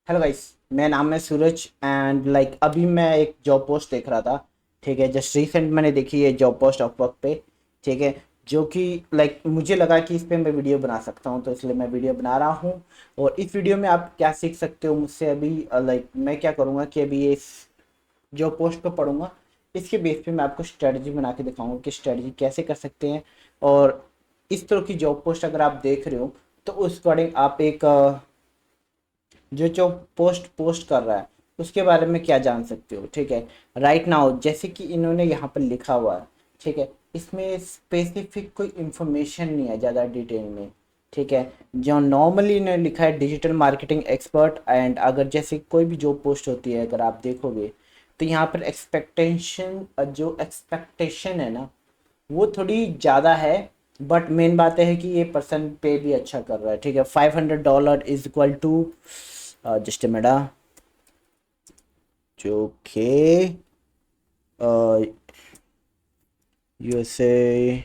Hello guys. मेरा नाम है सूरज एंड अभी मैं एक जॉब पोस्ट देख रहा था। ठीक है, जस्ट रिसेंट मैंने देखी है जॉब पोस्ट अपवर्क पे। ठीक है, जो कि मुझे लगा कि इस पे मैं वीडियो बना सकता हूँ, तो इसलिए मैं वीडियो बना रहा हूँ। और इस वीडियो में आप क्या सीख सकते हो मुझसे अभी, मैं क्या करूँगा कि अभी ये इस जॉब पोस्ट पे पढ़ूंगा। इसके बेस पे मैं आपको स्ट्रेटजी बना के दिखाऊंगा कि स्ट्रेटजी कैसे कर सकते हैं। और इस तरह की जॉब पोस्ट अगर आप देख रहे हो तो उस अकॉर्डिंग आप एक जो जो पोस्ट पोस्ट कर रहा है उसके बारे में क्या जान सकते हो। ठीक है, राइट नाउ जैसे कि इन्होंने यहाँ पर लिखा हुआ है। ठीक है, इसमें स्पेसिफिक कोई इंफॉर्मेशन नहीं है ज़्यादा डिटेल में। ठीक है, जो नॉर्मली इन्होंने लिखा है डिजिटल मार्केटिंग एक्सपर्ट। एंड अगर जैसे कोई भी जॉब पोस्ट होती है अगर आप देखोगे तो यहाँ पर एक्सपेक्टेशन है ना, वो थोड़ी ज़्यादा है। बट मेन बात है कि ये पर्सन पे भी अच्छा कर रहा है। ठीक है, $500 इज इक्वल टू जस्ट मेडा जो के यूएसए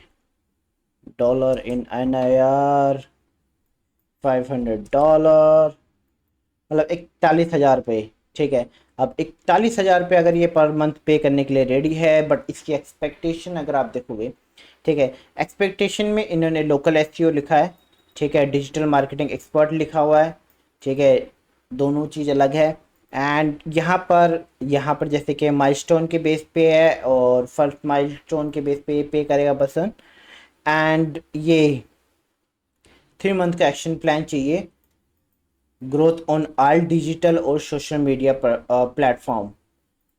डॉलर इन NIR। $500 मतलब 41,000 रुपये। ठीक है, अब 41,000 रुपये अगर ये पर मंथ पे करने के लिए रेडी है, बट इसकी एक्सपेक्टेशन अगर आप देखोगे। ठीक है, एक्सपेक्टेशन में इन्होंने लोकल SEO लिखा है। ठीक है, डिजिटल मार्केटिंग एक्सपर्ट लिखा हुआ है। ठीक है, दोनों चीज़ अलग है। एंड यहाँ पर जैसे कि माइलस्टोन के बेस पे है, और फर्स्ट माइलस्टोन के बेस पे पे करेगा पर्सन। एंड ये 3 मंथ का एक्शन प्लान चाहिए, ग्रोथ ऑन ऑल डिजिटल और सोशल मीडिया प्लेटफॉर्म।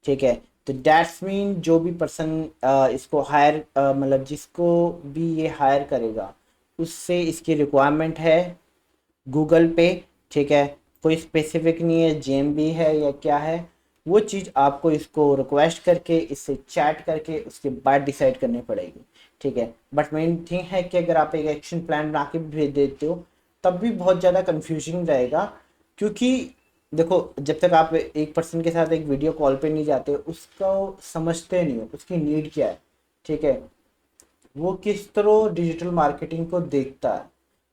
ठीक है, तो दैट्स मीन जो भी पर्सन इसको हायर मतलब जिसको भी ये हायर करेगा उससे इसकी रिक्वायरमेंट है गूगल पे। ठीक है, कोई स्पेसिफिक नहीं है जेएमबी है या क्या है, वो चीज़ आपको इसको रिक्वेस्ट करके इससे चैट करके उसके बाद डिसाइड करनी पड़ेगी। ठीक है, बट मेन थिंग है कि अगर आप एक एक्शन प्लान बना के भेज देते हो तब भी बहुत ज़्यादा कंफ्यूजिंग रहेगा। क्योंकि देखो, जब तक आप एक पर्सन के साथ एक वीडियो कॉल पे नहीं जाते उसको समझते नहीं हो उसकी नीड क्या है। ठीक है, वो किस तरह डिजिटल मार्केटिंग को देखता है।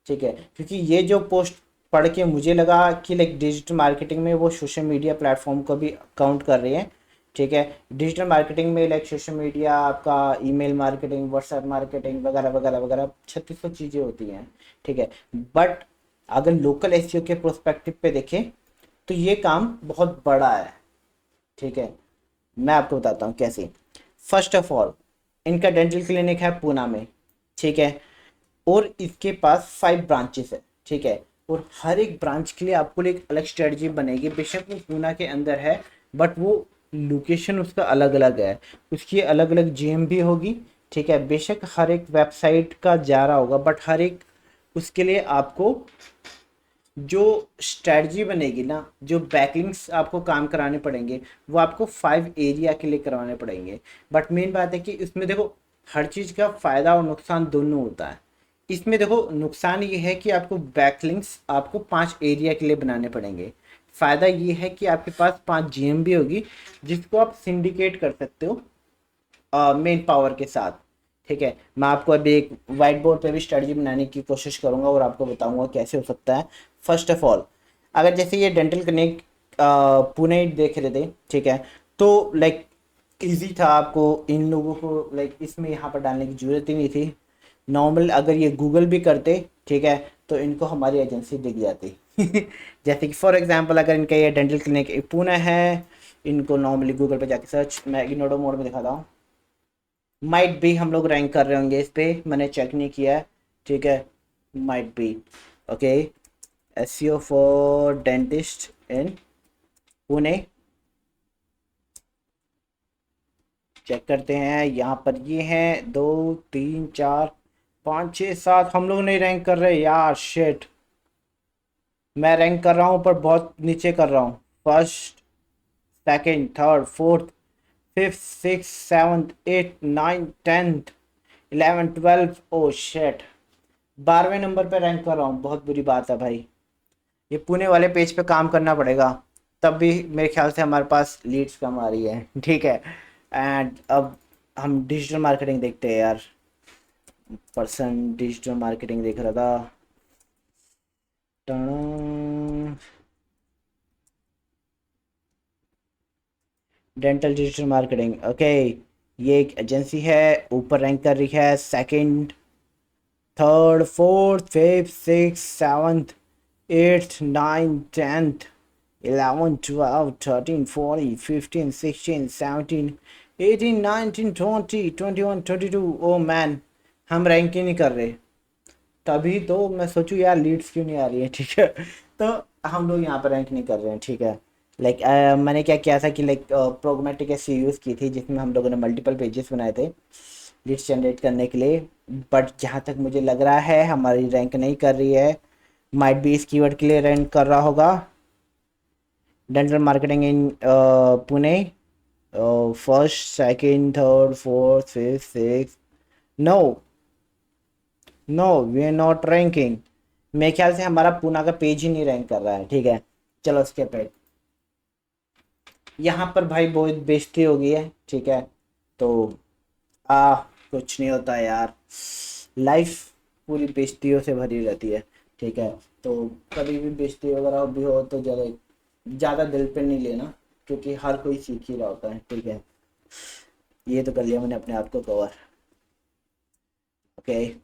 ठीक है, क्योंकि ये जो पोस्ट पढ़ के मुझे लगा कि डिजिटल मार्केटिंग में वो सोशल मीडिया प्लेटफॉर्म को भी काउंट कर रहे हैं। ठीक है, डिजिटल मार्केटिंग में सोशल मीडिया, आपका ईमेल मार्केटिंग, व्हाट्सएप मार्केटिंग वगैरह वगैरह वगैरह 3600 चीज़ें होती हैं। ठीक है, बट अगर लोकल एसईओ के प्रोस्पेक्टिव पे देखें तो ये काम बहुत बड़ा है। ठीक है, मैं आपको बताता हूँ कैसे। फर्स्ट ऑफ ऑल, इनका डेंटल क्लिनिक है पूना में। ठीक है, और इसके पास 5 ब्रांचेस है। ठीक है, और हर एक ब्रांच के लिए आपको एक अलग स्ट्रेटजी बनेगी। बेशक वो पूना के अंदर है, बट वो लोकेशन उसका अलग अलग है, उसकी अलग अलग GMB होगी। ठीक है, बेशक हर एक वेबसाइट का जा रहा होगा, बट हर एक उसके लिए आपको जो स्ट्रेटजी बनेगी ना, जो बैकलिंक्स आपको काम कराने पड़ेंगे वो आपको 5 एरिया के लिए करवाने पड़ेंगे। बट मेन बात है कि इसमें देखो, हर चीज़ का फ़ायदा और नुकसान दोनों होता है। इसमें देखो, नुकसान ये है कि आपको बैकलिंक्स आपको 5 एरिया के लिए बनाने पड़ेंगे। फ़ायदा ये है कि आपके पास 5 GMB होगी जिसको आप सिंडिकेट कर सकते हो मेन पावर के साथ। ठीक है, मैं आपको अभी एक वाइट बोर्ड पे भी स्ट्रेटजी बनाने की कोशिश करूंगा और आपको बताऊंगा कैसे हो सकता है। फर्स्ट ऑफ ऑल, अगर जैसे ये डेंटल क्लिनिक पुणे देख रहे थे। ठीक है, तो इजी था आपको इन लोगों को इसमें यहाँ पर डालने की ज़रूरत ही नहीं थी। नॉर्मल अगर ये गूगल भी करते, ठीक है, तो इनको हमारी एजेंसी दिख जाती। जैसे कि फॉर एग्जांपल अगर इनका ये डेंटल क्लिनिक पुणे है, इनको नॉर्मली गूगल पे जाके सर्च, मैं इग्नोडो मोड में दिखाता हूँ। माइट भी हम लोग रैंक कर रहे होंगे इस पे, मैंने चेक नहीं किया है। ठीक है, might be okay. SEO for dentist in Pune, check करते हैं। यहाँ पर ये हैं 2 3 4 5 6 7, हम लोग नहीं रैंक कर रहे यार, शिट। मैं रैंक कर रहा हूँ पर बहुत नीचे कर रहा हूँ। First, second, third, fourth, fifth, six, seventh, eight, nine, tenth, 11 12, oh shit, 12वें नंबर पे रैंक कर रहा हूँ। बहुत बुरी बात है भाई, ये पुणे वाले पेज पे काम करना पड़ेगा। तब भी मेरे ख्याल से हमारे पास लीड्स कम आ रही है। ठीक है, एंड अब हम डिजिटल मार्केटिंग देखते हैं यार। पर्सन डिजिटल मार्केटिंग देख रहा था। टाणा। Dental digital marketing, okay. ये एक एजेंसी है, ऊपर रैंक कर रही है, second, third, fourth, fifth, six, seventh, eighth, ninth, tenth, 11, 12, 13, 14, 15, 16, 17, 18, 19, 20, 21, 22। Oh man, हम रैंक ही नहीं कर रहे। तभी तो मैं सोचूं यार लीड्स क्यों नहीं आ रही है, ठीक है। तो हम लोग यहाँ पर रैंक नहीं कर रहे हैं, ठीक है। लाइक मैंने क्या किया था कि लाइक प्रोग्रामेटिक ऐसी यूज़ की थी जिसमें हम लोगों ने मल्टीपल पेजेस बनाए थे लीड्स जनरेट करने के लिए। बट जहाँ तक मुझे लग रहा है हमारी रैंक नहीं कर रही है। माइट भी इस कीवर्ड के लिए रैंक कर रहा होगा। Dental marketing in Pune, first, second, third, fourth, fifth, six. No, no, we are not ranking. मेरे ख्याल से हमारा पूना का पेज ही नहीं रैंक कर रहा है, ठीक है। चलो उसके पे यहाँ पर भाई बहुत बेइज्जती हो गई है, ठीक है। तो आ कुछ नहीं होता यार, लाइफ पूरी बेइज्जतियों से भरी रहती है, ठीक है। तो कभी भी बेइज्जती वगैरह भी हो तो ज़रा ज़्यादा दिल पे नहीं लेना, क्योंकि हर कोई सीख ही रहा होता है, ठीक है। ये तो कर लिया मैंने अपने आप को कवर, ओके।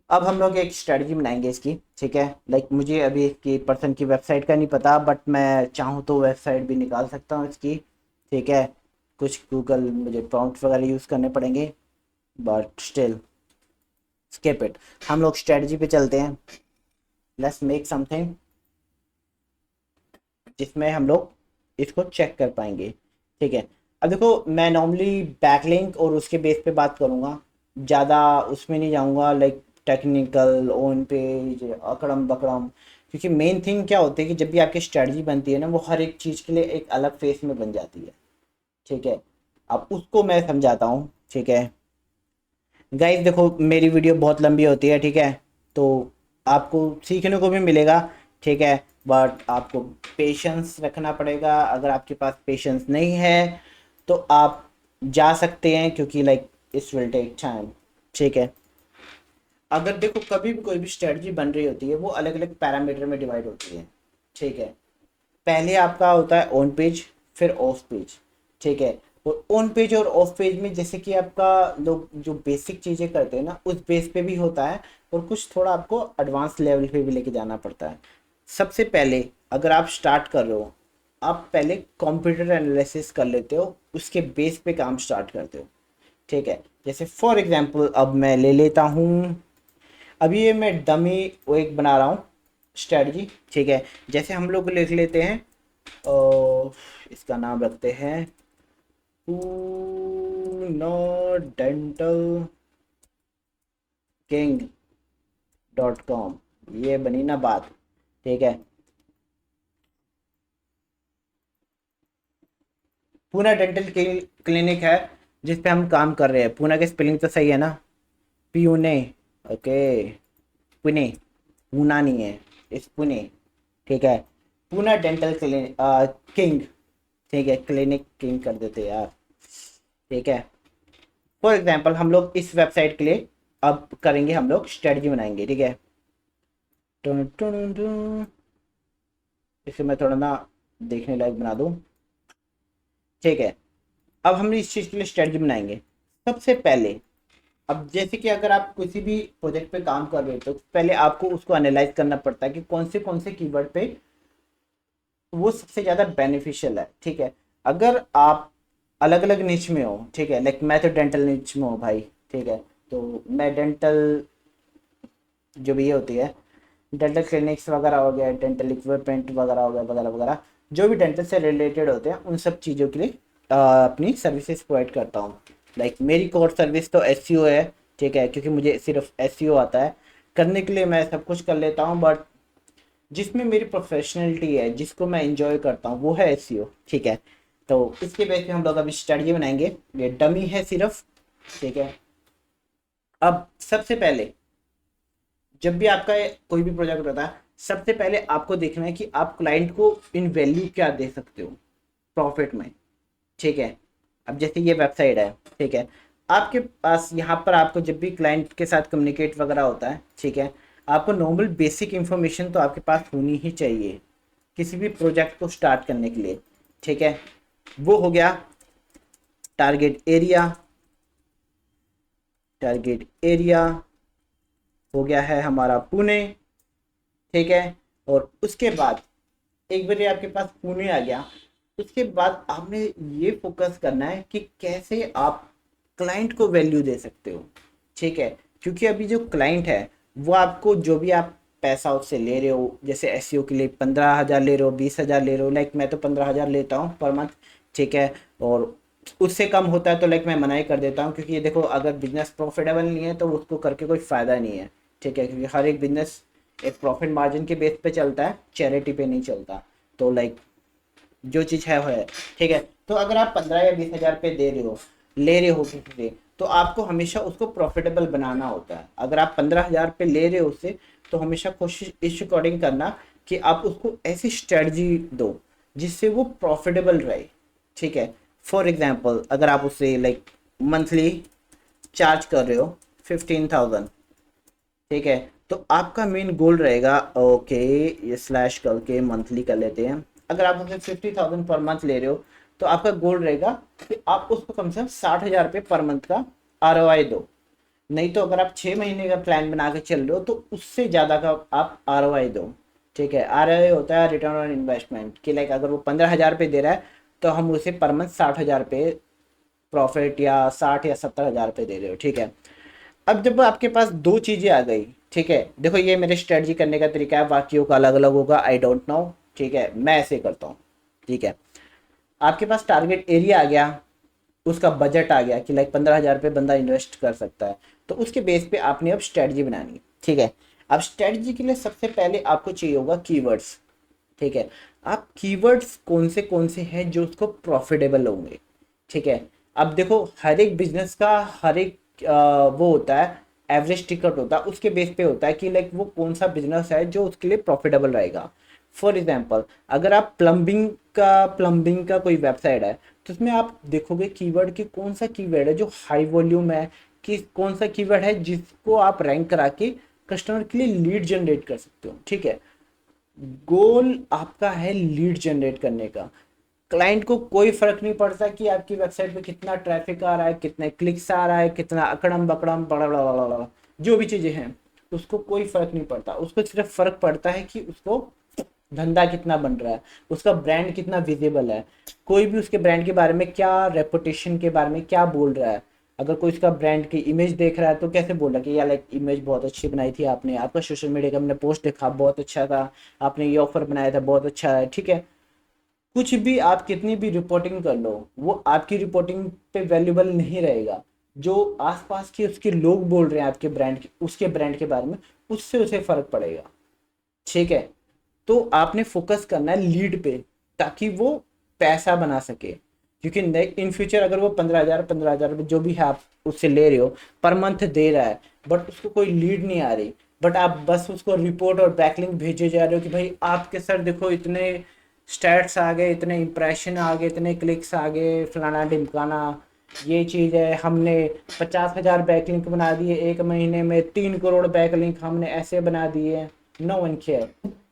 अब हम लोग एक स्ट्रेटजी बनाएंगे इसकी, ठीक है। लाइक मुझे अभी इसकी पर्सन की वेबसाइट का नहीं पता, बट मैं चाहूँ तो वेबसाइट भी निकाल सकता हूँ इसकी, ठीक है। कुछ गूगल मुझे प्रॉम्प्ट वगैरह यूज़ करने पड़ेंगे, बट स्टिल स्किप इट। हम लोग स्ट्रेटजी पे चलते हैं। लेट्स मेक समथिंग जिसमें हम लोग इसको चेक कर पाएंगे, ठीक है। अब देखो मैं नॉर्मली बैकलिंक और उसके बेस पे बात करूँगा, ज़्यादा उसमें नहीं जाऊँगा लाइक टेक्निकल ऑन पेज अकड़म बकड़म। क्योंकि मेन थिंग क्या होती है कि जब भी आपकी स्ट्रेटजी बनती है ना, वो हर एक चीज़ के लिए एक अलग फेस में बन जाती है, ठीक है। अब उसको मैं समझाता हूँ, ठीक है। गाइस देखो मेरी वीडियो बहुत लंबी होती है, ठीक है। तो आपको सीखने को भी मिलेगा, ठीक है। बट आपको पेशेंस रखना पड़ेगा। अगर आपके पास पेशेंस नहीं है तो आप जा सकते हैं, क्योंकि like it's will take time, ठीक है। अगर देखो कभी भी कोई भी स्ट्रेटजी बन रही होती है वो अलग अलग पैरामीटर में डिवाइड होती है, ठीक है। पहले आपका होता है ऑन पेज, फिर ऑफ पेज, ठीक है। और ऑन पेज और ऑफ पेज में जैसे कि आपका लोग जो बेसिक चीज़ें करते हैं ना उस बेस पे भी होता है, और कुछ थोड़ा आपको एडवांस लेवल पे भी लेके जाना पड़ता है। सबसे पहले अगर आप स्टार्ट कर रहे हो, आप पहले कंप्यूटर एनालिसिस कर लेते हो, उसके बेस पे काम स्टार्ट करते हो, ठीक है। जैसे फॉर एग्जांपल अब मैं ले लेता हूँ, अभी ये मैं डमी वो एक बना रहा हूँ स्ट्रेटजी, ठीक है। जैसे हम लोग लिख लेते हैं इसका नाम रखते हैं पूना डेंटल किंग .com। ये बनी ना बात, ठीक है। पूना डेंटल क्लिनिक है जिस पे हम काम कर रहे हैं। पूना की स्पेलिंग तो सही है ना, प्यूने, ओके। पुणे, पूना नहीं है, इस पुणे, ठीक है। पूना डेंटल क्लिनिक किंग, ठीक है। क्लिनिक किंग कर देते यार, ठीक है। फॉर एग्जांपल हम लोग इस वेबसाइट के लिए अब करेंगे, हम लोग स्ट्रेटजी बनाएंगे, ठीक है। टुन टुन टुन। इसे मैं थोड़ा ना देखने लायक बना दूं, ठीक है। अब हम इस चीज़ के लिए स्ट्रेटजी बनाएंगे। सबसे पहले अब जैसे कि अगर आप किसी भी प्रोजेक्ट पे काम कर रहे हो तो पहले आपको उसको एनालाइज करना पड़ता है कि कौन से कीवर्ड पे वो सबसे ज़्यादा बेनिफिशियल है, ठीक है। अगर आप अलग अलग निच में हो, ठीक है। लाइक मैं तो डेंटल निच में हूँ भाई, ठीक है। तो मैं डेंटल जो भी ये होती है डेंटल क्लिनिक्स वगैरह हो गया, डेंटल इक्विपमेंट वगैरह हो गया, वगैरह वगैरह जो भी डेंटल से रिलेटेड होते हैं उन सब चीज़ों के लिए अपनी सर्विसेज प्रोवाइड करता हूँ। लाइक मेरी कोर सर्विस तो एसईओ है, ठीक है। क्योंकि मुझे सिर्फ एसईओ आता है करने के लिए, मैं सब कुछ कर लेता हूँ। बट जिसमें मेरी प्रोफेशनलिटी है, जिसको मैं इंजॉय करता हूँ, वो है एसईओ, ठीक है। तो इसके बेस पे हम लोग अभी स्ट्रेटजी बनाएंगे। ये डमी है सिर्फ, ठीक है। अब सबसे पहले जब भी आपका कोई भी प्रोजेक्ट होता है, सबसे पहले आपको देखना है कि आप क्लाइंट को इन वैल्यू क्या दे सकते हो प्रॉफिट में, ठीक है। अब जैसे ये वेबसाइट है, ठीक है। आपके पास यहाँ पर आपको जब भी क्लाइंट के साथ कम्युनिकेट वगैरह होता है, ठीक है, आपको नॉर्मल बेसिक इन्फॉर्मेशन तो आपके पास होनी ही चाहिए किसी भी प्रोजेक्ट को स्टार्ट करने के लिए, ठीक है, वो हो गया टारगेट एरिया। टारगेट एरिया हो गया है हमारा पुणे, ठीक है। और उसके बाद एक बार आपके पास पुणे आ गया, उसके बाद आपने ये फोकस करना है कि कैसे आप क्लाइंट को वैल्यू दे सकते हो, ठीक है। क्योंकि अभी जो क्लाइंट है वो आपको जो भी आप पैसा उससे ले रहे हो, जैसे एसईओ के लिए 15,000 ले रहे हो, 20,000 ले रहे हो, लाइक मैं तो 15,000 लेता हूँ पर मंथ, ठीक है। और उससे कम होता है तो लाइक मैं मना ही कर देता हूँ, क्योंकि ये देखो अगर बिजनेस प्रॉफिटेबल नहीं है तो उसको करके कोई फ़ायदा नहीं है, ठीक है। क्योंकि हर एक बिजनेस एक प्रॉफिट मार्जिन के बेस पे चलता है, चैरिटी पे नहीं चलता। तो लाइक जो चीज़ है वो है, ठीक है। तो अगर आप 15 या 20 हज़ार रुपये दे रहे हो, ले रहे हो किसी से, तो आपको हमेशा उसको प्रॉफिटेबल बनाना होता है। अगर आप 15,000 रुपये ले रहे हो उससे, तो हमेशा कोशिश इस अकॉर्डिंग करना कि आप उसको ऐसी स्ट्रेटजी दो जिससे वो प्रॉफिटेबल रहे, ठीक है। फॉर एग्जाम्पल अगर आप उससे लाइक मंथली चार्ज कर रहे हो 15,000, ठीक है, तो आपका मेन गोल रहेगा, ओके ये स्लैश करके मंथली कर लेते हैं। अगर आप उसे 50,000 पर मंथ ले रहे हो, तो आपका गोल रहेगा कि आप उसको कम से कम 60,000 रुपये पर मंथ का आरओआई दो। नहीं तो अगर आप 6 महीने का प्लान बना के चल रहे हो तो उससे ज़्यादा का आप आरओआई दो, ठीक है। आरओआई होता है रिटर्न ऑन इन्वेस्टमेंट, कि लाइक अगर वो 15,000 रुपये दे रहा है तो हम उसे पर मंथ 60,000 रुपये प्रॉफिट, या 60 या 70,000 रुपये दे रहे हो, ठीक है। अब जब आपके पास दो चीज़ें आ गई, ठीक है, देखो ये मेरे स्ट्रेटजी करने का तरीका है, बाकियों का अलग अलग होगा, आई डोंट नो, ठीक है, मैं ऐसे करता हूँ, ठीक है। आपके पास टारगेट एरिया आ गया, उसका बजट आ गया कि लाइक 15,000 रुपये बंदा इन्वेस्ट कर सकता है, तो उसके बेस पे आपने अब स्ट्रेटजी बनानी है, ठीक है। अब स्ट्रेटजी के लिए सबसे पहले आपको चाहिए होगा कीवर्ड्स, ठीक है। आप कीवर्ड्स कौन से हैं जो उसको प्रॉफिटेबल होंगे, ठीक है। अब देखो हर एक बिजनेस का हर एक वो होता है, एवरेज टिकट होता है, उसके बेस पे होता है कि लाइक वो कौन सा बिजनेस है जो उसके लिए प्रॉफिटेबल रहेगा। फॉर एग्जांपल अगर आप प्लम्बिंग का कोई वेबसाइट है, तो उसमें आप देखोगे कीवर्ड कि कौन सा कीवर्ड है जो हाई वॉल्यूम है, कि कौन सा कीवर्ड है जिसको आप रैंक करा के कस्टमर के लिए लीड जनरेट कर सकते हो, ठीक है। गोल आपका है लीड जनरेट करने का। क्लाइंट को कोई फर्क नहीं पड़ता कि आपकी वेबसाइट पे कितना ट्रैफिक आ रहा है, कितने क्लिक्स आ रहा है, कितना अकड़म बकड़म बड़ा बड़ा बड़ा बड़ा जो भी चीज़ें हैं, उसको कोई फर्क नहीं पड़ता। उसको सिर्फ फर्क पड़ता है कि उसको धंधा कितना बन रहा है, उसका ब्रांड कितना विजिबल है, कोई भी उसके ब्रांड के बारे में क्या, रेपुटेशन के बारे में क्या बोल रहा है। अगर कोई उसका ब्रांड की इमेज देख रहा है तो कैसे बोल रहा है कि यार लाइक इमेज बहुत अच्छी बनाई थी आपने, आपका सोशल मीडिया का हमने पोस्ट देखा बहुत अच्छा था, आपने ये ऑफर बनाया था बहुत अच्छा है, ठीक है। कुछ भी आप कितनी भी रिपोर्टिंग कर लो, वो आपकी रिपोर्टिंग पे वैल्यूबल नहीं रहेगा। जो आसपास के उसके लोग बोल रहे हैं आपके ब्रांड के, उसके ब्रांड के बारे में, उससे उसे फर्क पड़ेगा, ठीक है। तो आपने फोकस करना है लीड पे, ताकि वो पैसा बना सके। क्योंकि इन फ्यूचर अगर वो 15,000 रुपये जो भी है आप उससे ले रहे हो, पर मंथ दे रहा है, बट उसको कोई लीड नहीं आ रही, बट आप बस उसको रिपोर्ट और बैकलिंक भेजे जा रहे हो कि भाई आपके सर देखो इतने स्टैट्स आ गए, इतने इंप्रेशन आ गए, इतने क्लिक्स आ गए, फलाना ढिमकाना, ये चीज़ है, हमने 50,000 बैकलिंक बना दिए, एक महीने में 3 करोड़ बैकलिंक हमने ऐसे बना दिए। नो वन केयर,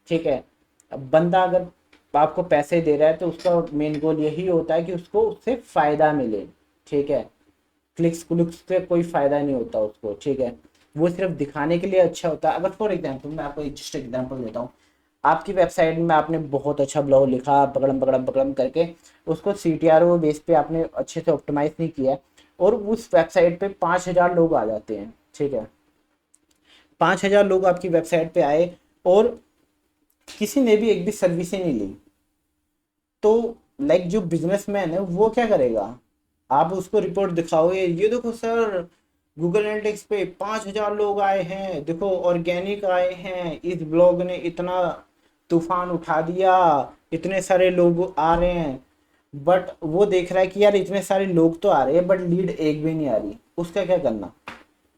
ठीक है। अब बंदा अगर आपको पैसे दे रहा है तो उसका मेन गोल यही होता है कि उसको उससे फ़ायदा मिले, ठीक है। क्लिक्स क्लिक्स से कोई फ़ायदा नहीं होता उसको, ठीक है। वो सिर्फ दिखाने के लिए अच्छा होता है। अगर फॉर एग्जांपल मैं आपको एक जस्ट एग्जांपल देता हूँ, आपकी वेबसाइट में आपने बहुत अच्छा ब्लॉग लिखा, पकड़म पकड़म पकड़म करके उसको CTRO बेस पे आपने अच्छे से ऑप्टिमाइज नहीं किया, और उस वेबसाइट पे 5,000 लोग आ जाते हैं, ठीक है। 5,000 लोग आपकी वेबसाइट पे आए और किसी ने भी एक भी सर्विस ही नहीं ली, तो लाइक जो बिजनेसमैन है वो क्या करेगा, आप उसको रिपोर्ट दिखाओगे, ये देखो सर गूगल एनालिटिक्स पे 5,000 लोग आए हैं, देखो ऑर्गेनिक आए हैं, इस ब्लॉग ने इतना तूफान उठा दिया, इतने सारे लोग आ रहे हैं। बट वो देख रहा है कि यार इतने सारे लोग तो आ रहे हैं बट लीड एक भी नहीं आ रही, उसका क्या करना,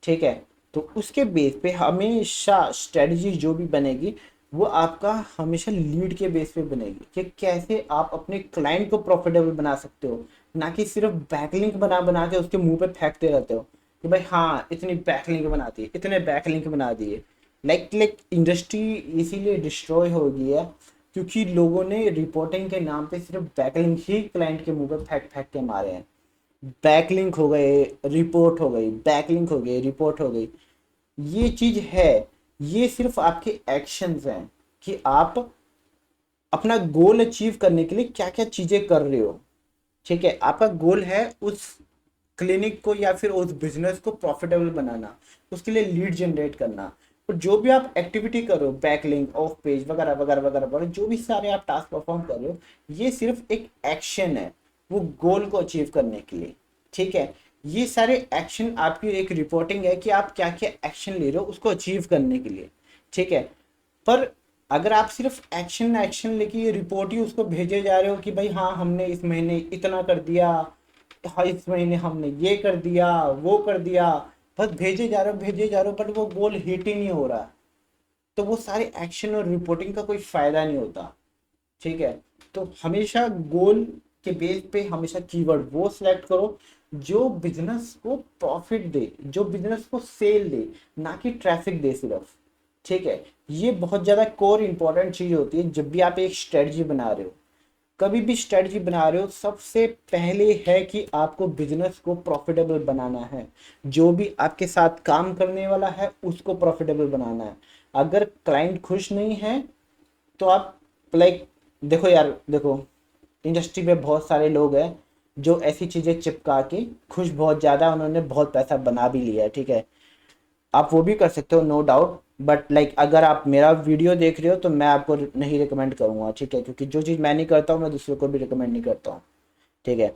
ठीक है। तो उसके बेस पे हमेशा स्ट्रेटजी जो भी बनेगी वो आपका हमेशा लीड के बेस पे बनेगी, कि कैसे आप अपने क्लाइंट को प्रॉफिटेबल बना सकते हो, ना कि सिर्फ बैकलिंक बना बना के उसके मुंह पे फेंकते रहते हो कि भाई हाँ इतनी बैकलिंक बना दी, इतने बैकलिंक बना दिए। लाइक इंडस्ट्री इसीलिए डिस्ट्रॉय हो गई है क्योंकि लोगों ने रिपोर्टिंग के नाम पे सिर्फ बैकलिंक ही क्लाइंट के मुंह पे फेंक फेंक के मारे हैं। बैकलिंक हो गए, रिपोर्ट हो गई, बैकलिंक हो गई, रिपोर्ट हो गई। ये चीज है, ये सिर्फ आपके एक्शंस हैं कि आप अपना गोल अचीव करने के लिए क्या क्या चीजें कर रहे हो। ठीक है, आपका गोल है उस क्लिनिक को या फिर उस बिजनेस को प्रॉफिटेबल बनाना, उसके लिए लीड जनरेट करना। और जो भी आप एक्टिविटी कर रहे हो, बैकलिंक, ऑफ पेज वगैरह वगैरह वगैरह वगैरह, जो भी सारे आप टास्क परफॉर्म कर रहे हो, ये सिर्फ एक एक्शन है वो गोल को अचीव करने के लिए। ठीक है, ये सारे एक्शन आपकी एक रिपोर्टिंग है कि आप क्या क्या एक्शन ले रहे हो उसको अचीव करने के लिए। ठीक है, पर अगर आप सिर्फ एक्शन एक्शन लेके ये रिपोर्ट ही उसको भेजे जा रहे हो कि भाई हाँ हमने इस महीने इतना कर दिया, हाँ इस महीने हमने ये कर दिया, वो कर दिया, बस भेजे जा रहे हो भेजे जा रहे हो, बट वो गोल हिट ही नहीं हो रहा, तो वो सारे एक्शन और रिपोर्टिंग का कोई फायदा नहीं होता। ठीक है, तो हमेशा गोल के बेस पे हमेशा कीवर्ड वो सिलेक्ट करो जो बिजनेस को प्रॉफिट दे, जो बिजनेस को सेल दे, ना कि ट्रैफिक दे सिर्फ। ठीक है, ये बहुत ज़्यादा कोर इंपॉर्टेंट चीज़ होती है जब भी आप एक स्ट्रेटजी बना रहे हो। कभी भी स्ट्रेटजी बना रहे हो, सबसे पहले है कि आपको बिजनेस को प्रॉफिटेबल बनाना है, जो भी आपके साथ काम करने वाला है उसको प्रॉफिटेबल बनाना है। अगर क्लाइंट खुश नहीं है तो आप लाइक, देखो यार देखो, इंडस्ट्री में बहुत सारे लोग हैं जो ऐसी चीज़ें चिपका के खुश बहुत ज़्यादा, उन्होंने बहुत पैसा बना भी लिया है। ठीक है, आप वो भी कर सकते हो, नो डाउट, बट लाइक अगर आप मेरा वीडियो देख रहे हो तो मैं आपको नहीं रिकमेंड करूँगा। ठीक है, क्योंकि जो चीज़ मैं नहीं करता हूँ मैं दूसरों को भी रिकमेंड नहीं करता हूँ। ठीक है,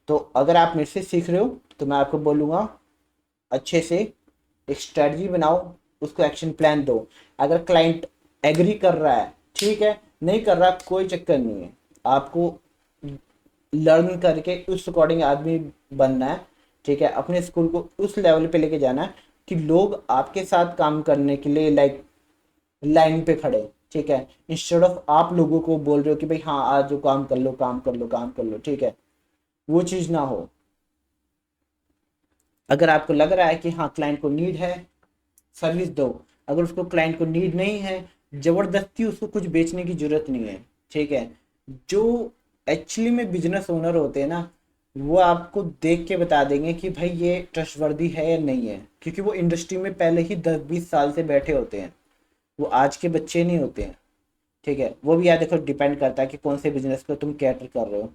तो अगर आप मेरे से सीख रहे हो तो मैं आपको बोलूँगा अच्छे से एक स्ट्रेटजी बनाओ, उसको एक्शन प्लान दो। अगर क्लाइंट एग्री कर रहा है ठीक है, नहीं कर रहा कोई चक्कर नहीं है, आपको लर्न करके उस अकॉर्डिंग आदमी बनना है। ठीक है, अपने स्कूल को उस लेवल पे लेके जाना है कि लोग आपके साथ काम करने के लिए लाइक लाइन पे खड़े। ठीक है, इंस्टेड ऑफ आप लोगों को बोल रहे हो कि भाई हाँ आज जो काम कर लो काम कर लो काम कर लो। ठीक है, वो चीज़ ना हो। अगर आपको लग रहा है कि हाँ क्लाइंट को नीड है, सर्विस दो। अगर उसको क्लाइंट को नीड नहीं है, जबरदस्ती उसको कुछ बेचने की जरूरत नहीं है। ठीक है, जो एक्चुअली में बिजनेस ओनर होते हैं ना, वो आपको देख के बता देंगे कि भाई ये ट्रस्टवर्दी है या नहीं है, क्योंकि वो इंडस्ट्री में पहले ही 10-20 साल से बैठे होते हैं, वो आज के बच्चे नहीं होते हैं। ठीक है, वो भी यार देखो डिपेंड करता है कि कौन से बिजनेस को तुम कैटर कर रहे हो।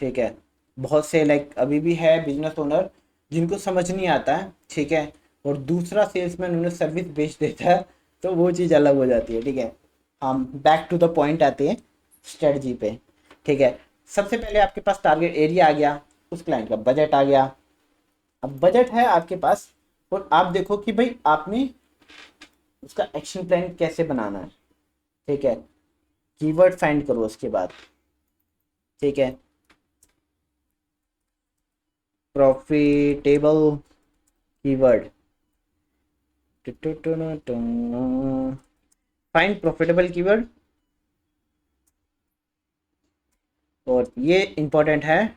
ठीक है, बहुत से लाइक अभी भी है बिजनेस ओनर जिनको समझ नहीं आता है। ठीक है, और दूसरा सेल्समैन उन्हें सर्विस बेच देता है, तो वो चीज़ अलग हो जाती है। ठीक है, हम बैक टू द पॉइंट आते हैं, स्ट्रेटजी पे। ठीक है, सबसे पहले आपके पास टारगेट एरिया आ गया, उस क्लाइंट का बजट आ गया। अब बजट है आपके पास, और आप देखो कि भाई आपने उसका एक्शन प्लान कैसे बनाना है। ठीक है, कीवर्ड फाइंड करो उसके बाद। ठीक है, profitable keyword, find profitable keyword. और ये इंपॉर्टेंट है,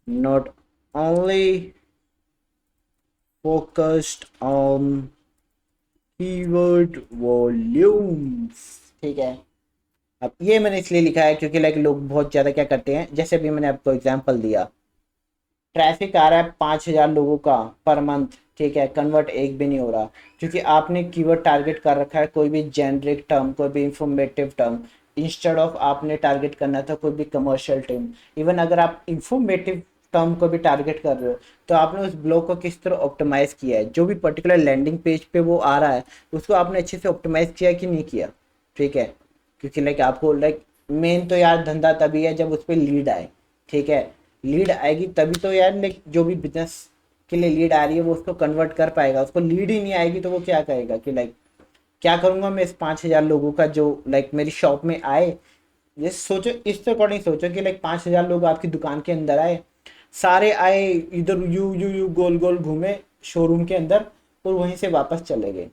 not only focused on keyword volumes. ठीक है, अब ये मैंने इसलिए लिखा है क्योंकि लाइक लोग बहुत ज़्यादा क्या करते हैं, जैसे अभी मैंने आपको एग्जांपल दिया, ट्रैफिक आ रहा है 5,000 लोगों का पर मंथ। ठीक है, कन्वर्ट एक भी नहीं हो रहा, क्योंकि आपने कीवर्ड टारगेट कर रखा है कोई भी जेनरिक टर्म, कोई भी इंफॉर्मेटिव टर्म, इंस्टेड ऑफ आपने टारगेट करना था कोई भी कमर्शियल टर्म। इवन अगर आप इंफॉर्मेटिव टर्म को भी टारगेट कर रहे हो, तो आपने उस ब्लॉग को किस तरह ऑप्टिमाइज किया है, जो भी पर्टिकुलर लैंडिंग पेज पे वो आ रहा है उसको आपने अच्छे से ऑप्टिमाइज किया कि नहीं किया। ठीक है, क्योंकि लाइक आपको लाइक मेन तो यार धंधा तभी है जब उस पर लीड आए। ठीक है, लीड आएगी तभी तो यार लाइक जो भी बिजनेस के लिए लीड आ रही है वो उसको कन्वर्ट कर पाएगा। उसको लीड ही नहीं आएगी तो वो क्या कहेगा कि लाइक क्या करूँगा मैं इस 5,000 लोगों का जो लाइक मेरी शॉप में आए। ये सोचो, इस अकॉर्डिंग सोचो कि लाइक 5,000 लोग आपकी दुकान के अंदर आए, सारे आए इधर यू यू यू गोल गोल घूमे शोरूम के अंदर और वहीं से वापस चले गए,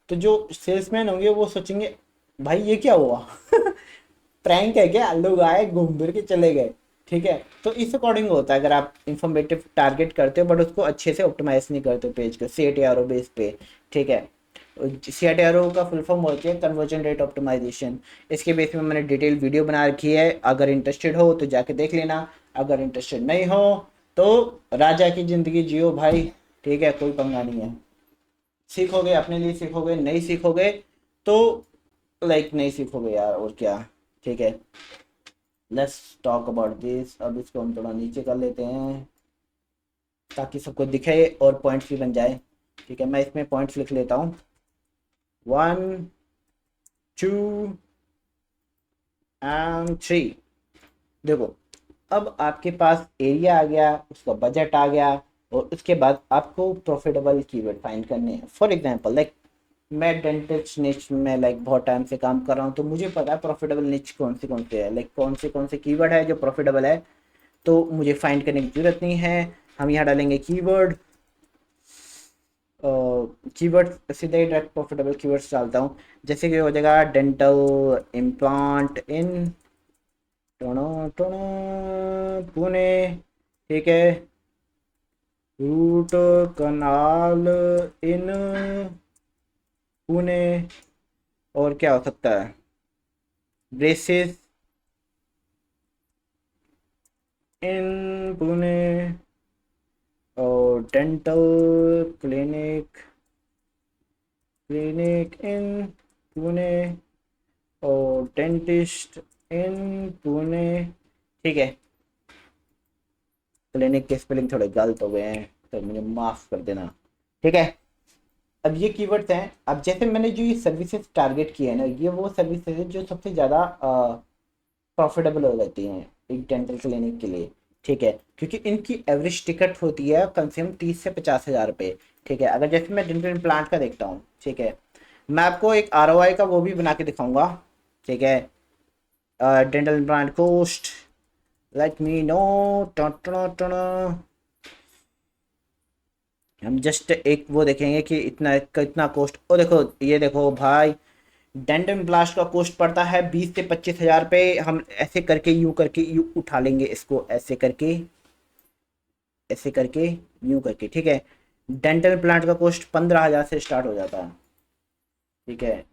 तो जो सेल्समैन होंगे वो सोचेंगे भाई ये क्या हुआ प्रैंक है क्या, लोग आए घूम फिर के चले गए। ठीक है, तो इस अकॉर्डिंग होता है अगर आप इंफॉर्मेटिव टारगेट करते हो बट उसको अच्छे से ऑप्टिमाइज नहीं करते पेज को सेट या बेस पे। ठीक है, CRO का फुल फॉर्म होती है कन्वर्जन रेट ऑप्टिमाइजेशन। इसके बेस में मैंने डिटेल वीडियो बना रखी है, अगर इंटरेस्टेड हो तो जाके देख लेना, अगर इंटरेस्टेड नहीं हो तो राजा की ज़िंदगी जियो भाई, ठीक है, कोई पंगा नहीं है। सीखोगे अपने लिए सीखोगे, नहीं सीखोगे तो लाइक नहीं सीखोगे यार, और क्या, ठीक है। Let's talk about this. अब इसको हम थोड़ा नीचे कर लेते हैं ताकि सबको दिखे और पॉइंट्स भी बन जाए, ठीक है। मैं इसमें पॉइंट्स लिख लेता हूँ, 1 2 एंड 3। देखो, अब आपके पास एरिया आ गया, उसका बजट आ गया, और उसके बाद आपको प्रॉफिटेबल कीवर्ड फाइंड करने हैं। फॉर एग्जांपल लाइक मैं डेंटिस्ट निच में लाइक बहुत टाइम से काम कर रहा हूँ, तो मुझे पता है प्रॉफिटेबल निच कौन से है, लाइक कौन से कीवर्ड है जो प्रॉफिटेबल है, तो मुझे फाइंड करने की जरूरत नहीं है। हम यहाँ डालेंगे कीवर्ड, कीवर्ड सीधे ही डायरेक्ट प्रॉफिटेबल कीवर्ड्स डालता हूँ, जैसे कि हो जाएगा डेंटल इम्प्लांट इन पुणे, ठीक है, रूट कनाल इन पुणे, और क्या हो सकता है, ब्रेसेस इन पुणे, और dental clinic clinic in Pune, और डेंटिस्ट इन पुणे, ठीक है। क्लिनिक के स्पेलिंग थोड़े गलत हो गए हैं तो मुझे माफ़ कर देना, ठीक है। अब ये कीवर्ड्स हैं। अब जैसे मैंने जो ये सर्विसेज टारगेट किए हैं ना, ये वो सर्विसेज है जो सबसे ज़्यादा प्रॉफिटेबल हो जाती हैं एक डेंटल क्लिनिक के लिए, ठीक है, क्योंकि इनकी एवरेज टिकट होती है कम से कम 30 से 50 हज़ार रुपये, ठीक है। अगर जैसे मैं डेंटल इम्प्लांट का देखता हूँ, ठीक है, मैं आपको एक ROI का वो भी बना के दिखाऊंगा, ठीक है। Dental implant cost, let me know, हम जस्ट एक वो देखेंगे कि इतना कितना कॉस्ट। और देखो, ये देखो भाई, डेंटल ब्लास्ट का कॉस्ट पड़ता है 20 से 25 हज़ार रुपये। हम ऐसे करके यूं उठा लेंगे इसको, ऐसे करके यूं करके, ठीक है। डेंटल प्लांट का कॉस्ट 15 हज़ार से स्टार्ट हो जाता है, ठीक है।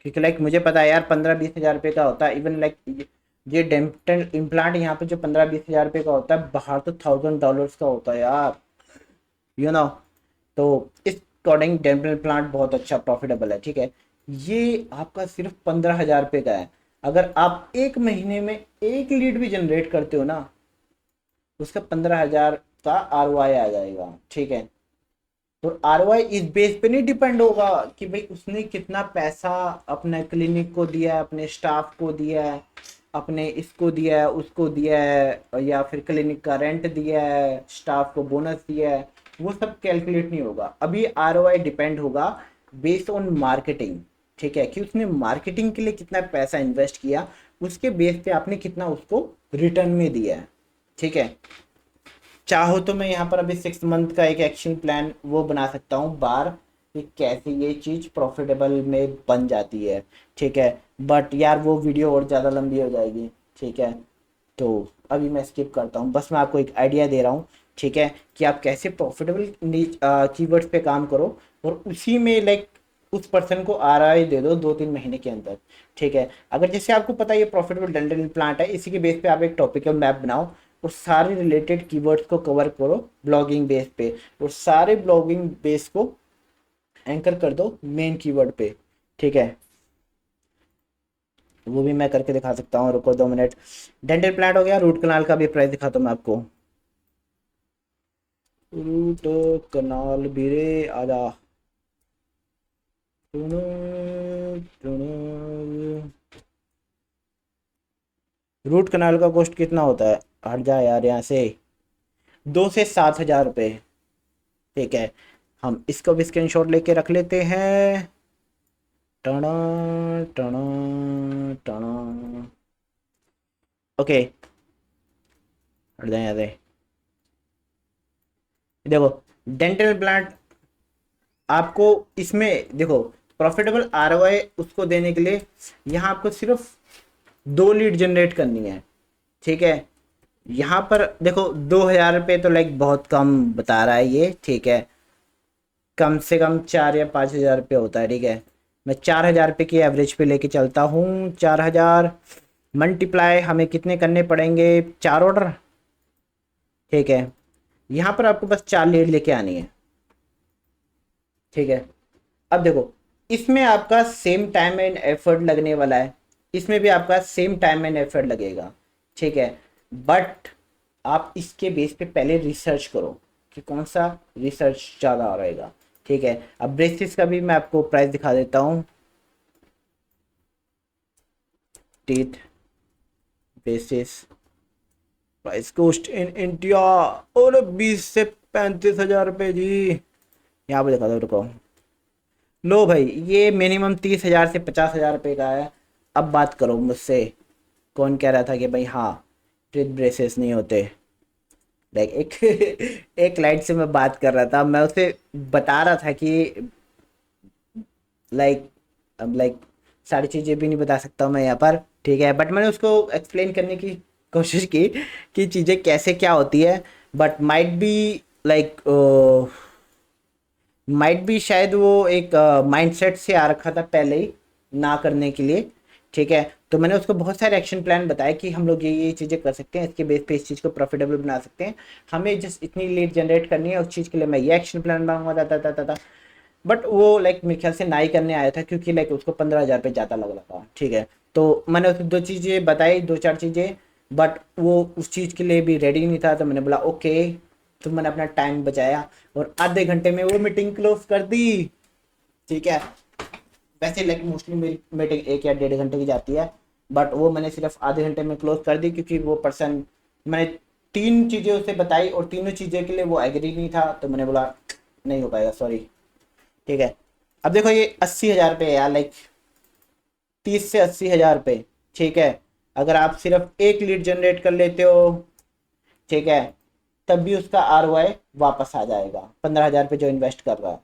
क्योंकि लाइक मुझे पता है यार 15-20 हज़ार रुपये का होता है, इवन लाइक ये डेंटल इम्प्लांट यहाँ पे जो 15-20 हज़ार रुपये का होता है, बाहर तो $1000 का होता है यार, यू नो। तो इस अकॉर्डिंग डेंटल प्लांट बहुत अच्छा प्रॉफिटेबल है, ठीक है। ये आपका सिर्फ 15 हज़ार रुपये का है। अगर आप एक महीने में एक लीड भी जनरेट करते हो ना, उसका 15 हज़ार का ROI आ जाएगा, ठीक है। तो ROI इस बेस पे नहीं डिपेंड होगा कि भाई उसने कितना पैसा अपने क्लिनिक को दिया है, अपने स्टाफ को दिया है, अपने इसको दिया है, उसको दिया है, या फिर क्लिनिक का रेंट दिया है, स्टाफ को बोनस दिया है, वो सब कैलकुलेट नहीं होगा। अभी ROI डिपेंड होगा बेस्ड ऑन मार्केटिंग, ठीक है, कि उसने मार्केटिंग के लिए कितना पैसा इन्वेस्ट किया, उसके बेस पे आपने कितना उसको रिटर्न में दिया है, ठीक है। चाहो तो मैं यहाँ पर अभी 6 मंथ का एक एक्शन प्लान वो बना सकता हूँ बार, कि कैसे ये चीज़ प्रॉफिटेबल में बन जाती है, ठीक है। बट यार वो वीडियो और ज़्यादा लंबी हो जाएगी, ठीक है। तो अभी मैं स्किप करता हूँ, बस मैं आपको एक आइडिया दे रहा हूँ, ठीक है, कि आप कैसे प्रॉफिटेबल कीवर्ड्स पे काम करो, और उसी में लाइक उस पर्सन को ROI दे दो 2-3 महीने के अंदर, ठीक है। अगर जैसे आपको पता है ये प्रॉफिटेबल डेंटल प्लांट है, इसी के बेस पे आप एक टॉपिकल मैप बनाओ, और सारे रिलेटेड कीवर्ड्स को कवर करो ब्लॉगिंग बेस पे, और सारे ब्लॉगिंग बेस को एंकर कर दो मेन कीवर्ड पे, ठीक है। वो भी मैं करके दिखा सकता हूँ, रुको 2 मिनट। डेंटल प्लांट हो गया, रूट कनाल का भी प्राइस दिखाता हूँ मैं आपको। रूट कनाल बीरे आजा, रूट कनाल का कॉस्ट कितना होता है, हट जा यार यहाँ से, 2 से 7 हज़ार रुपये, ठीक है। हम इसको भी स्क्रीनशॉट लेके रख लेते हैं, टना टना टना, ओके, हट जाए यहाँ से। देखो, डेंटल प्लांट आपको इसमें देखो, प्रॉफिटेबल ROI उसको देने के लिए यहाँ आपको सिर्फ 2 लीड जनरेट करनी है, ठीक है। यहाँ पर देखो 2,000 रुपये तो लाइक बहुत कम बता रहा है ये, ठीक है। कम से कम 4 या 5 हज़ार रुपये होता है, ठीक है। मैं 4,000 रुपये की एवरेज पे लेके चलता हूँ। 4,000 मल्टीप्लाई हमें कितने करने पड़ेंगे, 4 ऑर्डर, ठीक है। यहाँ पर आपको बस 4 लीड लेके आनी है, ठीक है। अब देखो इसमें आपका सेम टाइम एंड एफर्ट लगने वाला है, इसमें भी आपका सेम टाइम एंड एफर्ट लगेगा, ठीक है। बट आप इसके बेस पे पहले रिसर्च करो कि कौन सा रिसर्च ज़्यादा रहेगा, ठीक है। अब ब्रेसिस का भी मैं आपको प्राइस दिखा देता हूँ। Teeth braces price cost in India, और 20 से 35 हज़ार रुपये जी। यहाँ पे दिखा दो, रुको। लो भाई, ये मिनिमम 30,000 से 50,000 रुपये का है। अब बात करो मुझसे, कौन कह रहा था कि भाई हाँ टीथ ब्रेसेस नहीं होते। लाइक एक एक लाइट से मैं बात कर रहा था, मैं उसे बता रहा था कि लाइक, अब लाइक सारी चीज़ें भी नहीं बता सकता हूँ मैं यहाँ पर, ठीक है। बट मैंने उसको एक्सप्लेन करने की कोशिश की कि चीज़ें कैसे क्या होती है। बट माइट बी शायद वो एक माइंडसेट से आ रखा था पहले ही ना करने के लिए, ठीक है। तो मैंने उसको बहुत सारे एक्शन प्लान बताए कि हम लोग ये चीज़ें कर सकते हैं, इसके बेस पे इस चीज़ को प्रॉफिटेबल बना सकते हैं, हमें जस्ट इतनी लीड जनरेट करनी है, उस चीज़ के लिए मैं ये एक्शन प्लान बनाऊंगा था। बट वो लाइक मेरे ख्याल से ना ही करने आया था, क्योंकि लाइक उसको 15,000 रुपये ज़्यादा लग रहा था, ठीक है। तो मैंने उसको दो चीज़ें बताई, दो चार चीज़ें, बट वो उस चीज़ के लिए भी रेडी नहीं था। तो मैंने बोला ओके, तो मैंने अपना टाइम बचाया और आधे घंटे में वो मीटिंग क्लोज कर दी, ठीक है। वैसे लाइक मोस्टली मेरी मीटिंग 1 या 1.5 घंटे की जाती है, बट वो मैंने सिर्फ आधे घंटे में क्लोज कर दी, क्योंकि वो पर्सन, मैंने 3 चीज़ें उसे बताई और तीनों चीज़ें के लिए वो एग्री नहीं था। तो मैंने बोला नहीं हो पाएगा, सॉरी, ठीक है। अब देखो ये 80,000 रुपये है यार, लाइक 30 से 80 हज़ार रुपये, ठीक है। अगर आप सिर्फ एक लीड जनरेट कर लेते हो, ठीक है, तब भी उसका ROI वापस आ जाएगा 15,000 रुपये जो इन्वेस्ट कर रहा है,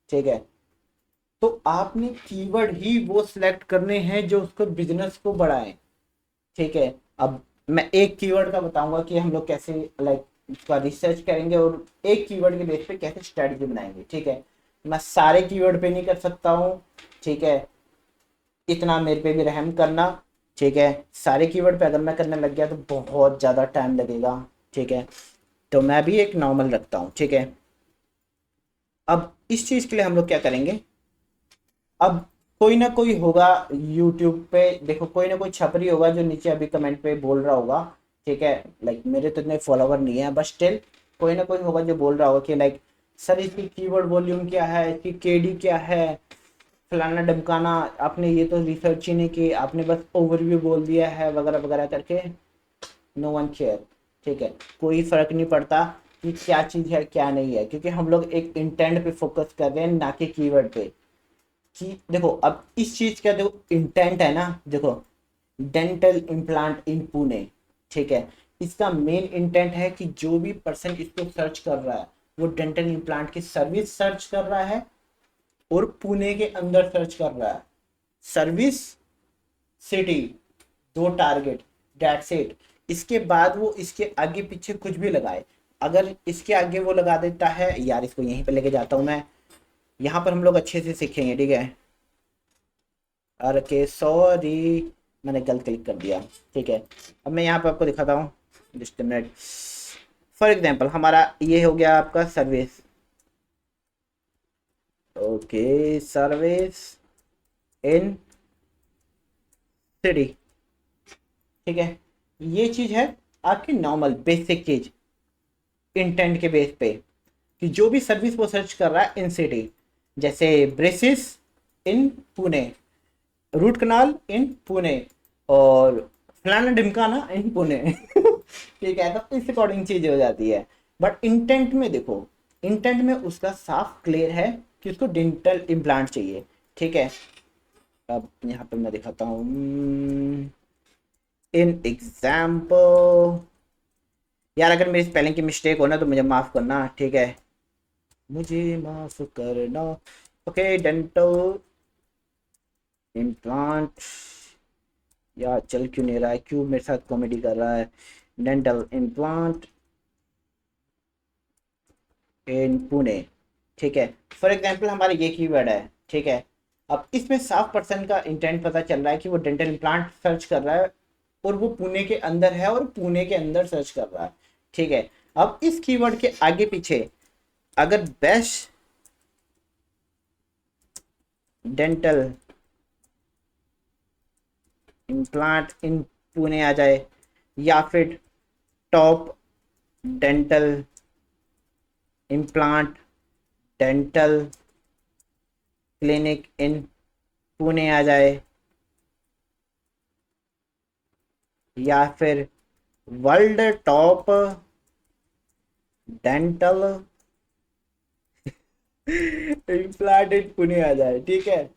ठीक है। तो आपने कीवर्ड ही वो सिलेक्ट करने हैं जो उसको बिजनेस को बढ़ाएं, ठीक है। अब मैं एक कीवर्ड का बताऊंगा कि हम लोग कैसे लाइक उसका रिसर्च करेंगे और एक कीवर्ड के बेस पे कैसे स्ट्रेटजी बनाएंगे, ठीक है। मैं सारे कीवर्ड पे नहीं कर सकता हूँ, ठीक है, इतना मेरे पे भी रहम करना, ठीक है। सारे कीवर्ड पे अगर मैं करने लग गया तो बहुत ज़्यादा टाइम लगेगा, ठीक है। तो मैं भी एक नॉर्मल रखता हूँ, ठीक है। अब इस चीज़ के लिए हम लोग क्या करेंगे, अब कोई ना कोई होगा यूट्यूब पे, देखो कोई ना कोई छपरी होगा जो नीचे अभी कमेंट पे बोल रहा होगा, ठीक है। लाइक मेरे तो इतने फॉलोवर नहीं है, बट स्टिल कोई ना कोई होगा जो बोल रहा होगा कि लाइक सर इसकी कीवर्ड वॉल्यूम क्या है, इसकी केडी क्या है, फलाना ढमकाना, आपने ये तो रिसर्च ही नहीं की, आपने बस ओवरव्यू बोल दिया है वगैरह वगैरह करके। नो वन केयर, ठीक है। कोई फर्क नहीं पड़ता कि क्या चीज़ है क्या नहीं है, क्योंकि हम लोग एक इंटेंट पे फोकस कर रहे हैं ना कि कीवर्ड पे। कि देखो अब इस चीज का देखो इंटेंट है ना, देखो डेंटल इम्प्लांट इन पुणे, ठीक है। इसका मेन इंटेंट है कि जो भी पर्सन इसको सर्च कर रहा है वो डेंटल इम्प्लांट की सर्विस सर्च कर रहा है और पुणे के अंदर सर्च कर रहा है। सर्विस, सिटी, दो टारगेट, दैट्स इट। इसके बाद वो इसके आगे पीछे कुछ भी लगाए, अगर इसके आगे वो लगा देता है, यार इसको यहीं पे लेके जाता हूँ मैं, यहाँ पर हम लोग अच्छे से सीखेंगे, ठीक है। अरे के सॉरी, मैंने गलत क्लिक कर दिया, ठीक है। अब मैं यहाँ पे आपको दिखाता हूँ, जस्ट मिनट। फॉर एग्जांपल हमारा ये हो गया आपका service, okay, service in city, ठीक है। ये चीज़ है आपकी नॉर्मल बेसिक चीज, इंटेंट के बेस पे, कि जो भी सर्विस वो सर्च कर रहा है इन सिटी, जैसे ब्रेसिस इन पुणे, रूट कनाल इन पुणे, और फलाना ढिमकाना इन पुणे ठीक है। तो इस अकॉर्डिंग चीज हो जाती है। बट इंटेंट में देखो, इंटेंट में उसका साफ क्लियर है कि उसको डेंटल इम्प्लांट चाहिए, ठीक है। अब यहाँ पे मैं दिखाता हूँ इन एग्जाम्पल। यार अगर मेरी स्पेलिंग की मिस्टेक हो ना तो मुझे माफ करना, ठीक है, मुझे माफ करना। ओके, डेंटल इम्प्लांट, यार चल क्यों नहीं रहा है, क्यों मेरे साथ कॉमेडी कर रहा है। डेंटल इम्प्लांट इन पुणे, ठीक है। फॉर एग्जांपल हमारा ये कीवर्ड है, ठीक है। अब इसमें साफ पर्सन का इंटेंट पता चल रहा है कि वो डेंटल इम्प्लांट सर्च कर रहा है और वो पुणे के अंदर है और पुणे के अंदर सर्च कर रहा है, ठीक है। अब इस कीवर्ड के आगे पीछे अगर best dental implant in Pune आ जाए या फिर top dental implant dental clinic in Pune आ जाए या फिर world top dental implant in Pune आ जाए, ठीक है।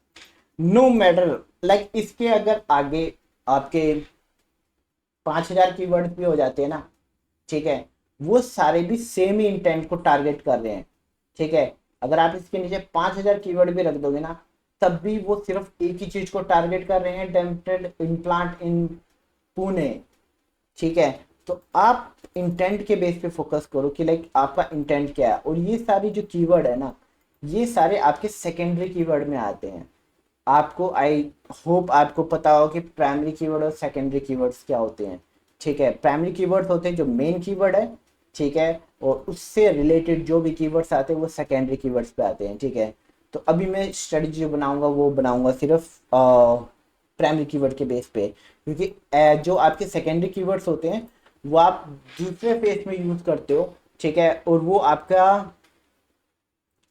नो मैटर लाइक इसके अगर आगे आपके 5,000 कीवर्ड भी हो जाते हैं ना, ठीक है, वो सारे भी सेम ही इंटेंट को टारगेट कर रहे हैं, ठीक है। अगर आप इसके नीचे 5,000 कीवर्ड भी रख दोगे ना, तब भी वो सिर्फ एक ही चीज को टारगेट कर रहे हैं, डेंटल इम्प्लांट इन पुणे, ठीक है। तो आप इंटेंट के बेस पे फोकस करो कि लाइक आपका इंटेंट क्या है। और ये सारी जो कीवर्ड है ना, ये सारे आपके सेकेंडरी कीवर्ड में आते हैं। आपको आई होप आपको पता हो कि प्राइमरी कीवर्ड और सेकेंडरी कीवर्ड्स क्या होते हैं, ठीक है। प्राइमरी कीवर्ड्स होते हैं जो मेन कीवर्ड है, ठीक है, और उससे रिलेटेड जो भी कीवर्ड्स आते हैं वो सेकेंडरी कीवर्ड्स पे आते हैं, ठीक है। तो अभी मैं स्ट्रेटजी जो बनाऊंगा वो बनाऊंगा सिर्फ प्राइमरी कीवर्ड के बेस पे, क्योंकि जो आपके सेकेंडरी कीवर्ड्स होते हैं वो आप दूसरे फेस में यूज करते हो, ठीक है। और वो आपका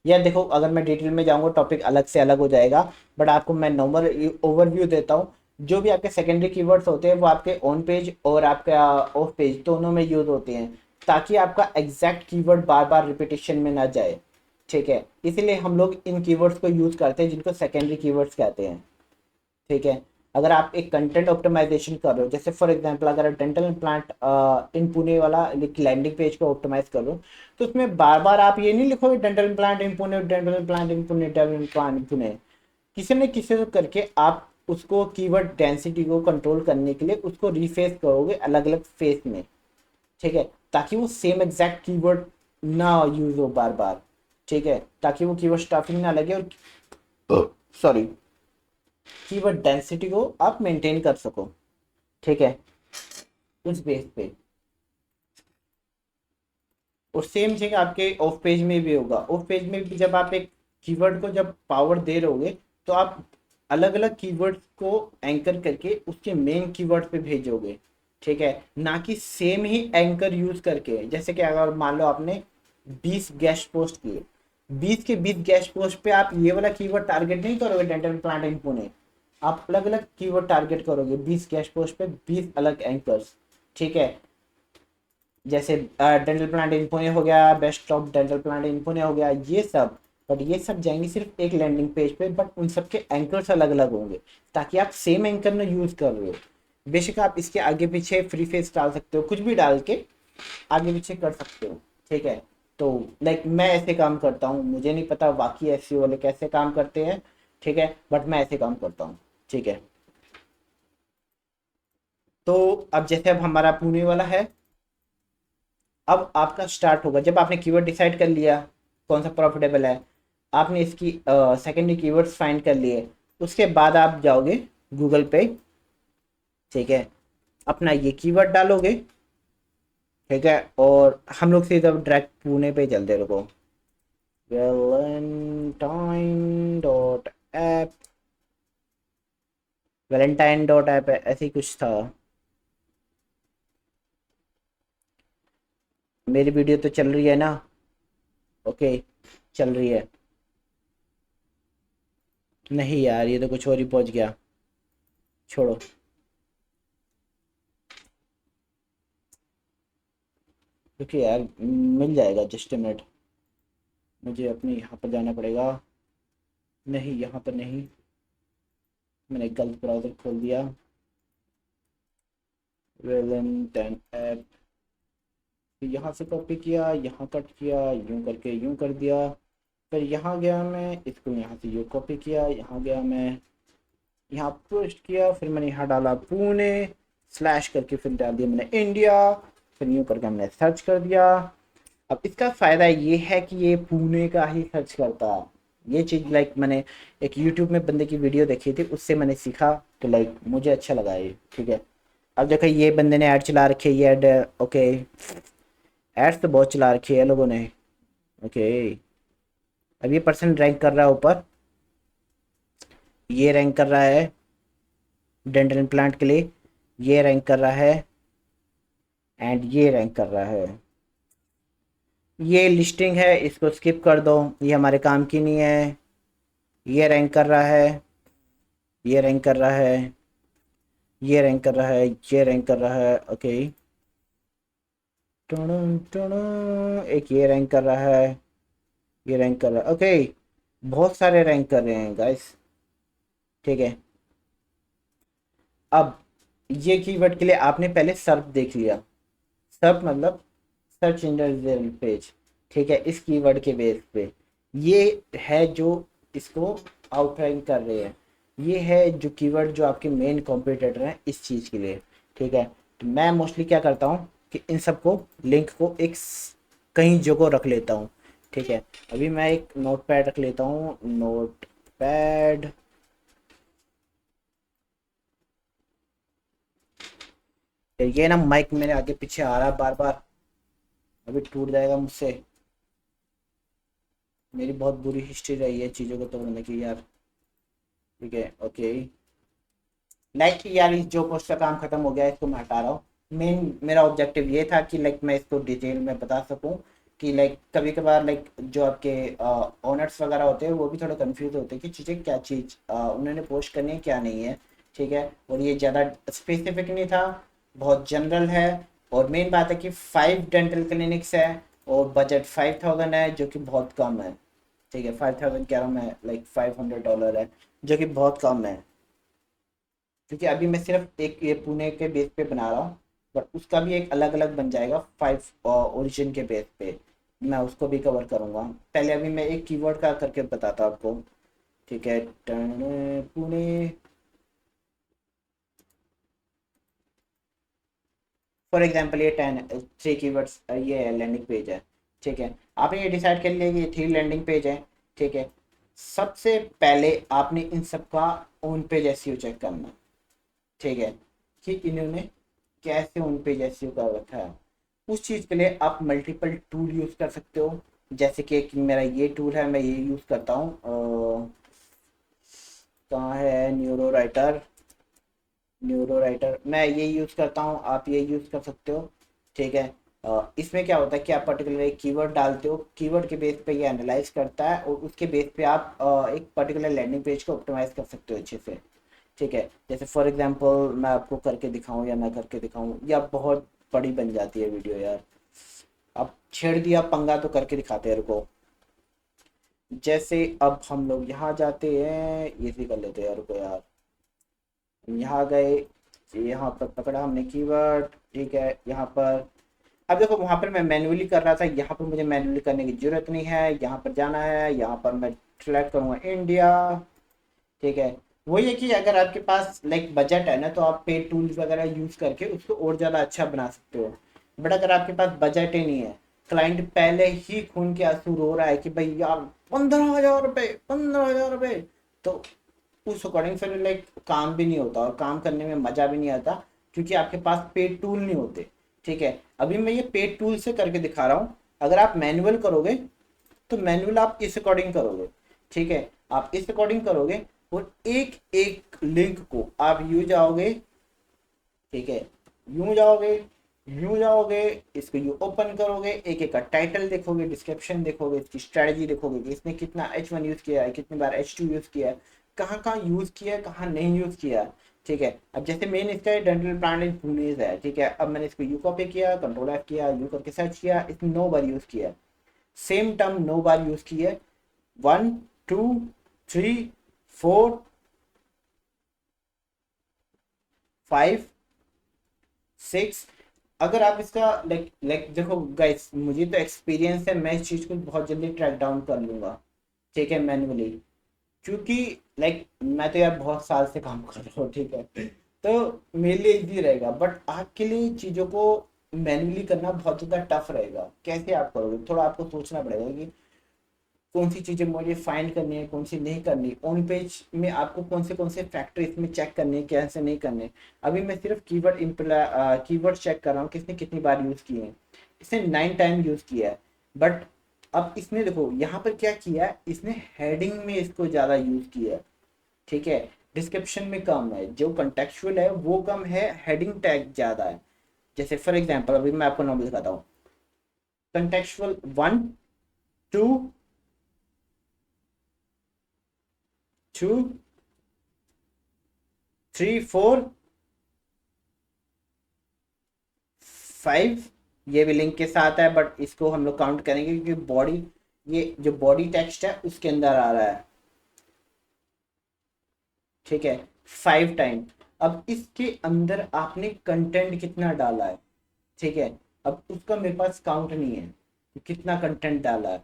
यार देखो, अगर मैं डिटेल में जाऊंगा टॉपिक अलग से अलग हो जाएगा, बट आपको मैं नॉर्मल ओवरव्यू देता हूँ। जो भी आपके सेकेंडरी कीवर्ड्स होते हैं वो आपके ऑन पेज और आपका ऑफ पेज दोनों में यूज होते हैं, ताकि आपका एग्जैक्ट कीवर्ड बार बार रिपीटेशन में ना जाए, ठीक है। इसलिए हम लोग इन कीवर्ड्स को यूज करते हैं जिनको सेकेंडरी कीवर्ड्स कहते हैं, ठीक है। अगर आप एक कंटेंट ऑप्टिमाइजेशन कर रहे हो, जैसे फॉर एग्जांपल अगर डेंटल इम्प्लांट इन पुणे वाला लैंडिंग पेज को ऑप्टिमाइज कर रहे हो, तो उसमें बार बार आप ये नहीं लिखोगे dental implant in Pune, dental implant in Pune, dental implant in Pune. किसी न किसी को करके आप उसको कीवर्ड डेंसिटी को कंट्रोल करने के लिए उसको रीफेस करोगे अलग अलग फेस में, ठीक है, ताकि वो सेम एग्जैक्ट कीवर्ड ना यूज हो बार बार, ठीक है, ताकि वो कीवर्ड स्टफिंग ना लगे और सॉरी कीवर्ड डेंसिटी को आप मेंटेन कर सको, ठीक है, उस बेस पे। और सेम चीज आपके ऑफ पेज में भी होगा। ऑफ पेज में भी जब आप एक कीवर्ड को जब पावर दे रहोगे, तो आप अलग अलग कीवर्ड्स को एंकर करके उसके मेन कीवर्ड पे भेजोगे, ठीक है, ना कि सेम ही एंकर यूज करके। जैसे कि अगर मान लो आपने 20 गेस्ट पोस्ट किए, 20 के 20 गेस्ट पोस्ट पे आप ये वाला कीवर्ड टारगेट नहीं करोगे डेंटल प्लांट इन पुणे, आप अलग अलग कीवर्ड टारगेट करोगे 20 गेस्ट पोस्ट पे 20 अलग एंकर्स, ठीक है। जैसे डेंटल प्लांट इन पुणे हो गया, best of dental plant in Pune हो गया, ये सब। बट ये सब जाएंगे सिर्फ एक लैंडिंग पेज पे, बट उन सब के एंकर्स अलग अलग होंगे, ताकि आप सेम एंकर में यूज कर रहे हो। बेशक आप इसके आगे पीछे फ्री फेस डाल सकते हो, कुछ भी डाल के आगे पीछे कर सकते हो, ठीक है। तो लाइक मैं ऐसे काम करता हूँ, मुझे नहीं पता बाकी एसईओ वाले कैसे काम करते हैं, ठीक है, बट मैं ऐसे काम करता हूँ, ठीक है। तो अब जैसे अब हमारा पुणे वाला है, अब आपका स्टार्ट होगा जब आपने कीवर्ड डिसाइड कर लिया कौन सा प्रॉफिटेबल है, आपने इसकी सेकेंडरी कीवर्ड्स फाइंड कर लिए, उसके बाद आप जाओगे गूगल पे, ठीक है, अपना ये कीवर्ड डालोगे, ठीक है, और हम लोग सीधा डायरेक्ट पुणे पे चलते रुको। वैलेंटाइन.ऐप, वैलेंटाइन.ऐप ऐसे ही कुछ था। मेरी वीडियो तो चल रही है ना? ओके, चल रही है। नहीं यार, ये तो कुछ और ही पहुंच गया, छोड़ो। क्योंकि यार मिल जाएगा, जस्ट मिनट, मुझे अपने यहाँ पर जाना पड़ेगा। नहीं, यहाँ पर नहीं, मैंने गलत ब्राउज़र खोल दिया। वेलेंटाइन ऐप, यहाँ से कॉपी किया, यहाँ कट किया, यूं करके यूं कर दिया, फिर यहाँ गया मैं, इसको यहाँ से यूं कॉपी किया, यहाँ गया मैं, यहाँ पोस्ट किया, फिर मैंने यहाँ डाला पुणे, स्लैश करके फिर डाल दिया मैंने इंडिया, फिर यूँ करके हमने सर्च कर दिया। अब इसका फ़ायदा ये है कि ये पुणे का ही सर्च करता है। ये चीज़ लाइक मैंने एक यूट्यूब में बंदे की वीडियो देखी थी, उससे मैंने सीखा, तो लाइक मुझे अच्छा लगा ये। ठीक है, अब देखो ये बंदे ने ऐड चला रखी है, ये ऐड ओके, एड्स तो बहुत चला रखी है लोगों ने। ओके, अब ये पर्सन रैंक कर रहा है ऊपर, ये रैंक कर रहा है डेंटल इम्प्लांट के लिए, ये रैंक कर रहा है, एंड ये रैंक कर रहा है। ये लिस्टिंग है, इसको स्किप कर दो, ये हमारे काम की नहीं है। ये रैंक कर रहा है, ये रैंक कर रहा है, ये रैंक कर रहा है, ये रैंक कर रहा है। ओके, टुडुम, टुडुम, एक ये रैंक कर रहा है, ये रैंक कर रहा है। ओके, बहुत सारे रैंक कर रहे हैं गाइस। ठीक है, अब ये कीवर्ड के लिए आपने पहले सर्फ देख लिया। सर्फ मतलब सर्च इंजन पेज। ठीक है, इस कीवर्ड के बेस पे ये है जो इसको आउटरैंक कर रहे हैं। ये है जो कीवर्ड जो आपके मेन कॉम्पिटिटर हैं इस चीज़ के लिए। ठीक है, तो मैं मोस्टली क्या करता हूँ कि इन सबको लिंक को एक कहीं जगह रख लेता हूँ। ठीक है, अभी मैं एक नोट पैड रख लेता हूँ, नोट पैड। ये ना माइक मेरे आगे पीछे आ रहा है बार बार, अभी टूट जाएगा मुझसे। मेरी बहुत बुरी हिस्ट्री रही है चीज़ों को तोड़ने की यार। ठीक है, ओके, लाइक यार इस जो पोस्ट का काम खत्म हो गया है, इसको मैं हटा रहा हूँ। मेन मेरा ऑब्जेक्टिव ये था कि लाइक मैं इसको डिटेल में बता सकूँ कि लाइक कभी कभार लाइक जो आपके ओनर्स वगैरह होते हैं वो भी थोड़ा कंफ्यूज होते हैं कि चीज़ें क्या चीज़ उन्होंने पोस्ट करनी है क्या नहीं है। ठीक है, और ये ज़्यादा स्पेसिफिक नहीं था, बहुत जनरल है। और मेन बात है कि 5 डेंटल क्लिनिक्स है और बजट 5000 है, जो कि बहुत कम है। ठीक है, 5000 कह रहा हूँ मैं, लाइक $500 है, जो कि बहुत कम है। क्योंकि अभी मैं सिर्फ एक ये पुणे के बेस पे बना रहा हूँ, बट उसका भी एक अलग अलग बन जाएगा 5 ओरिजिन के बेस पे। मैं उसको भी कवर करूँगा। पहले अभी मैं एक कीवर्ड का करके बताता हूँ आपको। ठीक है, पुणे। फॉर एग्जाम्पल ये 3 कीवर्ड्स, ये लैंडिंग पेज है। ठीक है, आपने ये डिसाइड कर लिया कि ये 3 लैंडिंग पेज है। ठीक है, सबसे पहले आपने इन सब का ऑन पेज एसईओ चेक करना। ठीक है, कि इन्होंने कैसे उन पे एसईओ कर रखा है। उस चीज़ के लिए आप मल्टीपल टूल यूज़ कर सकते हो। जैसे कि एक मेरा ये टूल है, मैं ये यूज़ करता हूँ। कहाँ है न्यूरो राइटर, न्यूरो राइटर मैं ये यूज़ करता हूँ, आप ये यूज़ कर सकते हो। ठीक है, इसमें क्या होता है कि आप पर्टिकुलर एक कीवर्ड डालते हो, कीवर्ड के बेस पे ये एनालाइज करता है और उसके बेस पे आप एक पर्टिकुलर लैंडिंग पेज को ऑप्टिमाइज कर सकते हो अच्छे से। ठीक है, जैसे फॉर एग्जांपल मैं आपको करके दिखाऊं या मैं करके दिखाऊं, या बहुत बड़ी बन जाती है वीडियो यार। अब छेड़ दिया पंगा तो करके दिखाते हैं, रुको। जैसे अब हम लोग यहाँ जाते हैं, ये भी कर लेते हैं यार, रुको यार। यहाँ गए, यहाँ पर पकड़ा हमने कीवर्ड। ठीक है, यहाँ पर अब देखो, वहाँ पर मैं मैन्युअली कर रहा था, यहाँ पर मुझे मैन्युअली करने की जरूरत नहीं है। यहाँ पर जाना है, यहाँ पर मैं सेलेक्ट करूँगा इंडिया। ठीक है, वही है कि अगर आपके पास लाइक बजट है ना, तो आप पेड टूल्स वगैरह यूज करके उसको और ज़्यादा अच्छा बना सकते हो। बट अगर आपके पास बजट ही नहीं है, क्लाइंट पहले ही खून के आंसू रो रहा है कि भाई यार 15,000 रुपये, 15,000 रुपये, तो उस अकॉर्डिंग फिर लाइक काम भी नहीं होता और काम करने में मज़ा भी नहीं आता, क्योंकि आपके पास पेड टूल नहीं होते। ठीक है, अभी मैं ये पेड टूल से करके दिखा रहा हूँ। अगर आप मैनुअल करोगे तो मैनुअल आप इस अकॉर्डिंग करोगे। ठीक है, आप इस अकॉर्डिंग करोगे और एक एक लिंक को आप यूं जाओगे। ठीक है, यूं जाओगे, यूं जाओगे, इसको यूं ओपन करोगे, एक एक का टाइटल देखोगे, डिस्क्रिप्शन देखोगे, इसकी स्ट्रेटजी देखोगे कि इसने कितना H1 यूज किया है, कितनी बार H2 यूज किया है, कहाँ कहाँ यूज किया है, कहाँ नहीं यूज किया है। ठीक है, अब जैसे मेन इसका डेंटल प्लांट इन पुणे है। ठीक है, अब मैंने इसको यू कॉपी किया, कंट्रोल F किया, यू करके सर्च किया, इसने 9 बार यूज किया है। सेम टर्म 9 बार यूज की है। 1 2 3 4 5 6। अगर आप इसका लाइक लाइक देखो गाइस, मुझे तो एक्सपीरियंस है, मैं इस चीज़ को बहुत जल्दी ट्रैक डाउन कर लूँगा। ठीक है, मैनुअली, क्योंकि लाइक मैं तो यार बहुत साल से काम कर रहा हूँ। ठीक है, तो मेरे लिए इजी रहेगा, बट आपके लिए चीज़ों को मैन्युअली करना बहुत ज़्यादा टफ रहेगा। कैसे आप करोगे, थोड़ा आपको सोचना पड़ेगा कि कौन सी चीज़ें मुझे फाइंड करनी है, कौन सी नहीं करनी, ऑन पेज में आपको कौन से फैक्टर इसमें चेक करने हैं, कैसे नहीं करने। अभी मैं सिर्फ कीवर्ड चेक कर रहा हूँ किसने कितनी बार यूज़ किए हैं। इसने 9 टाइम यूज़ किया है। बट अब इसने देखो यहाँ पर क्या किया है, इसने हेडिंग में इसको ज़्यादा यूज़ किया है, ठीक है। डिस्क्रिप्शन में कम है, जो कंटेक्चुअल है वो कम है, हेडिंग टैग ज़्यादा है। जैसे फॉर एग्जाम्पल अभी मैं आपको नॉर्मल दिखाता हूँ, कंटेक्चुअल 1 2 3 4 5, ये भी लिंक के साथ है, बट इसको हम लोग काउंट करेंगे क्योंकि बॉडी, ये जो बॉडी टेक्स्ट है उसके अंदर आ रहा है, ठीक है। 5 टाइम। अब इसके अंदर आपने कंटेंट कितना डाला है, ठीक है। अब उसका मेरे पास काउंट नहीं है कि कितना कंटेंट डाला है,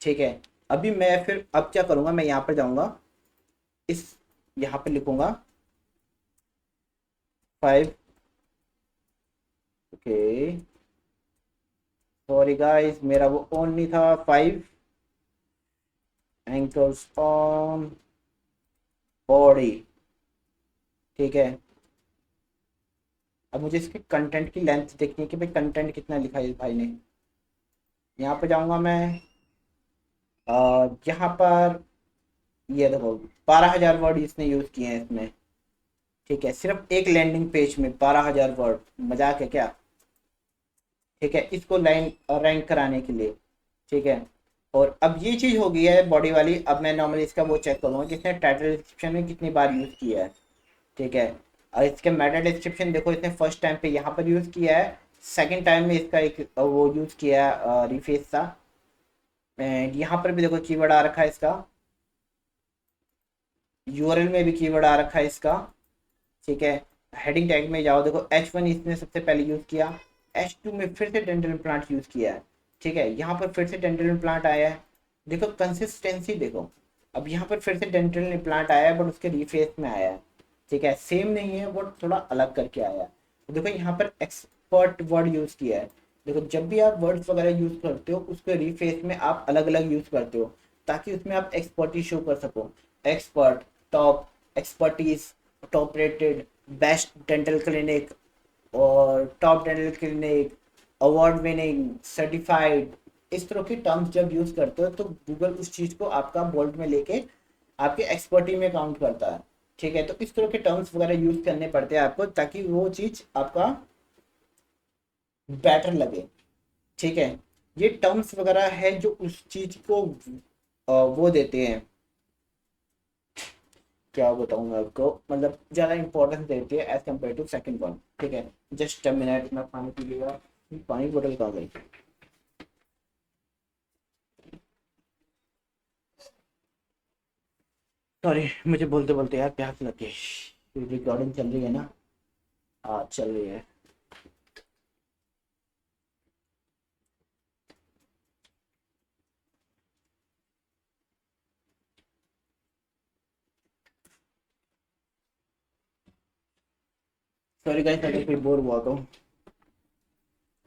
ठीक है। अभी मैं फिर अब क्या करूंगा, मैं यहाँ पर जाऊंगा, इस यहाँ पे लिखूंगा 5। ओके, सॉरी गाइस, मेरा वो ऑन नहीं था। 5 एंकल्स ऑन बॉडी, ठीक है। अब मुझे इसके कंटेंट की लेंथ देखनी है कि भाई कंटेंट कितना लिखा है इस भाई ने। यहाँ पे जाऊंगा मैं, यहाँ पर ये देखो 12,000 वर्ड इसने यूज किए हैं इसमें, ठीक है। सिर्फ एक लैंडिंग पेज में 12,000 वर्ड, मजाक है क्या, ठीक है। इसको लाइन रैंक कराने के लिए, ठीक है। और अब ये चीज हो गई है बॉडी वाली। अब मैं नॉर्मली इसका वो चेक करूंगा कि इसने टाइटल डिस्क्रिप्शन में कितनी बार यूज किया है, ठीक है। और इसके मेटा डिस्क्रिप्शन देखो, इसने फर्स्ट टाइम पे यहाँ पर यूज किया है, सेकंड टाइम में इसका एक वो यूज किया है रिफेस सा, एंड यहाँ पर भी देखो कीवर्ड आ रखा है इसका, यूआरएल में भी कीवर्ड आ रखा है इसका, ठीक है। हेडिंग टैग में जाओ, देखो H1 इसने सबसे पहले यूज किया, H2 में फिर से डेंटल इम्प्लांट यूज किया है, ठीक है। यहाँ पर फिर से डेंटल इम्प्लांट आया है, देखो कंसिस्टेंसी देखो। अब यहाँ पर फिर से डेंटल इम्प्लांट आया है बट उसके रिफेस में आया है, ठीक है। सेम नहीं है, वो थोड़ा अलग करके आया है। देखो यहाँ पर एक्सपर्ट वर्ड यूज किया है। देखो जब भी आप वर्ड्स वगैरह यूज करते हो उसके रिफेस में आप अलग अलग यूज करते हो, ताकि उसमें आप एक्सपर्टी शो कर सको। Expert, top, expertise, top rated, best dental clinic, और top dental clinic, award winning, certified, इस तरह के टर्म्स जब यूज करते हो तो गूगल उस चीज को आपका बोल्ड में लेके आपके एक्सपर्टी में काउंट करता है, ठीक है। तो इस तरह के टर्म्स वगैरह यूज करने पड़ते हैं आपको, ताकि वो चीज आपका बेटर लगे, ठीक है। ये टर्म्स वगैरह है जो उस चीज को वो देते हैं, क्या बताऊँ मैं आपको, मतलब ज़्यादा इंपॉर्टेंस देती है as compare to second one, ठीक है। जस्ट अ मिनट, मैं पानी पी लिया, पानी की बोतल कहाँ गई। सॉरी, मुझे बोलते बोलते यार प्यास लग गई। रिकॉर्डिंग चल रही है ना, हाँ चल रही है। सॉरी गाइस अगर कोई बोर हुआ तो,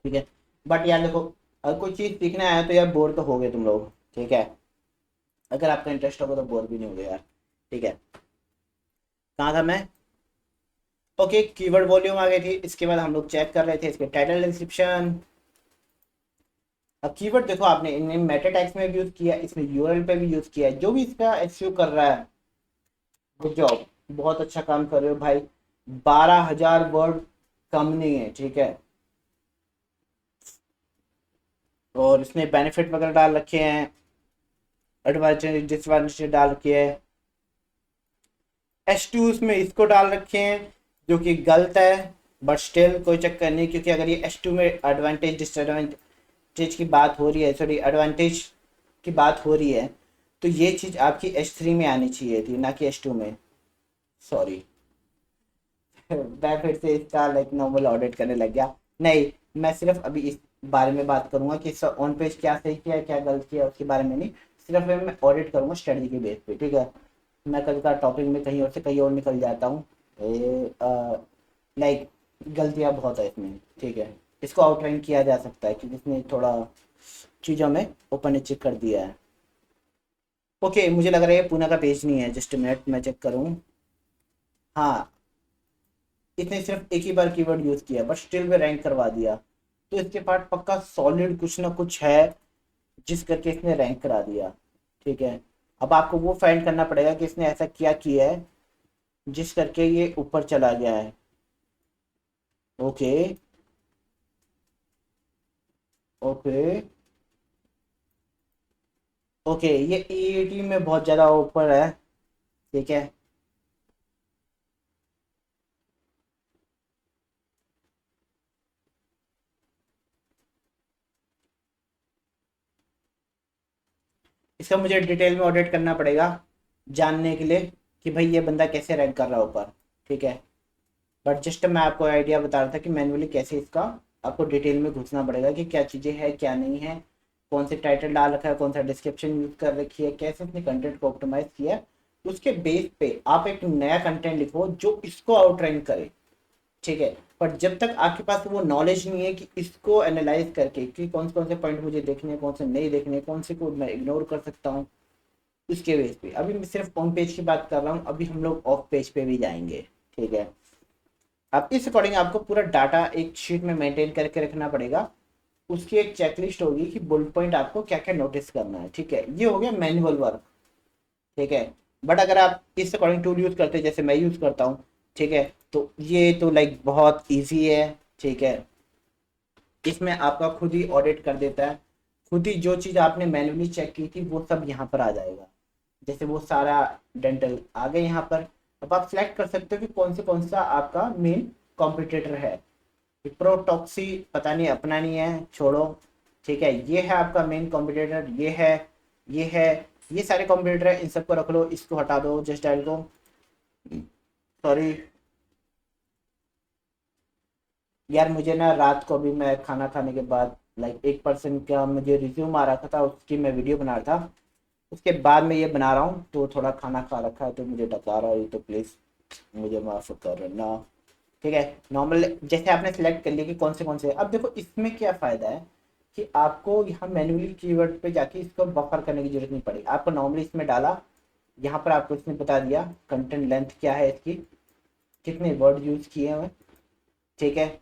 ठीक है। बट यार देखो, अगर कोई चीज़ सीखना है तो यार बोर तो हो गए तुम लोग, ठीक है। अगर आपका इंटरेस्ट होगा तो बोर भी नहीं होगा यार, ठीक है। कहाँ था मैं, ओके। कीवर्ड वॉल्यूम आ गई थी, इसके बाद हम लोग चेक कर रहे थे इसके टाइटल डिस्क्रिप्शन। अब कीवर्ड देखो, आपने इन्हें मेटा टैग्स में भी यूज किया, इसमें यूआरएल पे भी यूज किया है। जो भी इसका एसईओ कर रहा है, गुड जॉब, बहुत अच्छा काम कर रहे हो भाई। 12,000 वर्ड कम नहीं है, ठीक है। और इसने बेनिफिट वगैरह डाल रखे हैं, एडवांटेज डिसएडवांटेज डाल रखे हैं। H2 में इसको डाल रखे हैं जो कि गलत है, बट स्टिल कोई चक्कर नहीं, क्योंकि अगर ये H2 में एडवांटेज डिसएडवांटेज की बात हो रही है, सॉरी एडवांटेज की बात हो रही है, तो ये चीज़ आपकी H3 में आनी चाहिए थी, ना कि H2 में। सॉरी, मैं फिर से इसका लाइक नॉर्मल ऑडिट करने लग गया। नहीं, मैं सिर्फ अभी इस बारे में बात करूंगा कि ऑन पेज क्या सही किया क्या गलत किया, उसके बारे में नहीं। सिर्फ मैं ऑडिट करूंगा स्ट्रेटजी के बेस पे, ठीक है। मैं कल का टॉपिक में कहीं और से कहीं और निकल जाता हूँ, लाइक गलतियाँ बहुत है इसमें, ठीक है। इसको आउटलाइन किया जा सकता है क्योंकि इसने थोड़ा चीज़ों में ऊपर नीचे कर दिया है। ओके, मुझे लग रहा है ये पूना का पेज नहीं है, जस्ट मिनट मैं चेक करूँ। हाँ, इसने सिर्फ एक ही बार कीवर्ड यूज किया बट स्टिल में रैंक करवा दिया, तो इसके पास पक्का सॉलिड कुछ ना कुछ है जिस करके इसने रैंक करा दिया। ठीक है, अब आपको वो फाइंड करना पड़ेगा कि इसने ऐसा क्या किया है जिस करके ये ऊपर चला गया है। ओके। ओके। ओके, ये ईईटी में बहुत ज़्यादा ऊपर है। ठीक है। इसका मुझे डिटेल में ऑडिट करना पड़ेगा जानने के लिए कि भाई ये बंदा कैसे रैंक कर रहा है ऊपर। ठीक है, बट जस्ट मैं आपको आइडिया बता रहा था कि मैनुअली कैसे इसका आपको डिटेल में घुसना पड़ेगा कि क्या चीज़ें हैं क्या नहीं है, कौन से टाइटल डाल रखा है, कौन सा डिस्क्रिप्शन यूज कर रखी है, कैसे अपने कंटेंट को ऑप्टिमाइज किया है। उसके बेस पे आप एक नया कंटेंट लिखो जो इसको आउटरैंक करे। ठीक है, पर जब तक आपके पास वो नॉलेज नहीं है कि इसको एनालाइज करके कि कौन से पॉइंट मुझे देखने हैं, कौन से नहीं देखने हैं, कौन से को मैं इग्नोर कर सकता हूँ, उसके बेस पे अभी मैं सिर्फ ऑन पेज की बात कर रहा हूँ, अभी हम लोग ऑफ पेज पे भी जाएंगे। ठीक है, अब इस अकॉर्डिंग आपको पूरा डाटा एक शीट में मेंटेन करके रखना पड़ेगा। उसकी एक चेकलिस्ट होगी कि बुलेट पॉइंट आपको क्या क्या नोटिस करना है। ठीक है, ये हो गया मैनुअल वर्क। ठीक है, बट अगर आप इस अकॉर्डिंग टूल यूज करते हैं जैसे मैं यूज करता हूँ, ठीक है, तो ये तो लाइक बहुत इजी है। ठीक है, इसमें आपका खुद ही ऑडिट कर देता है, खुद ही जो चीज़ आपने मैन्युअली चेक की थी वो सब यहाँ पर आ जाएगा। जैसे वो सारा डेंटल आ गए यहाँ पर। अब आप सिलेक्ट कर सकते हो कि कौन सा आपका मेन कॉम्पिटिटर है। प्रोटॉक्सी पता नहीं, अपना नहीं है, छोड़ो। ठीक है, ये है आपका मेन कॉम्पिटिटर, ये है, ये है, ये सारे कॉम्पिटिटर है, इन सबको रख लो, इसको हटा दो जस्ट डायल को। सॉरी यार, मुझे ना रात को भी मैं खाना खाने के बाद लाइक 1% का मुझे रिज्यूम आ रखा था, उसकी मैं वीडियो बना रहा था, उसके बाद मैं ये बना रहा हूँ, तो थोड़ा खाना खा रखा है तो मुझे डका रहा है, तो प्लीज़ मुझे माफ़ करना। ठीक है, नॉर्मल जैसे आपने सेलेक्ट कर लिया कि कौन से, अब देखो इसमें क्या फ़ायदा है कि आपको यहाँ मैन्युअली कीवर्ड पे जाके इसको बफर करने की जरूरत नहीं पड़ी, आपको नॉर्मली इसमें डाला, यहाँ पर आपको इसने बता दिया कंटेंट लेंथ क्या है इसकी, कितने वर्ड यूज़ किए हुए। ठीक है,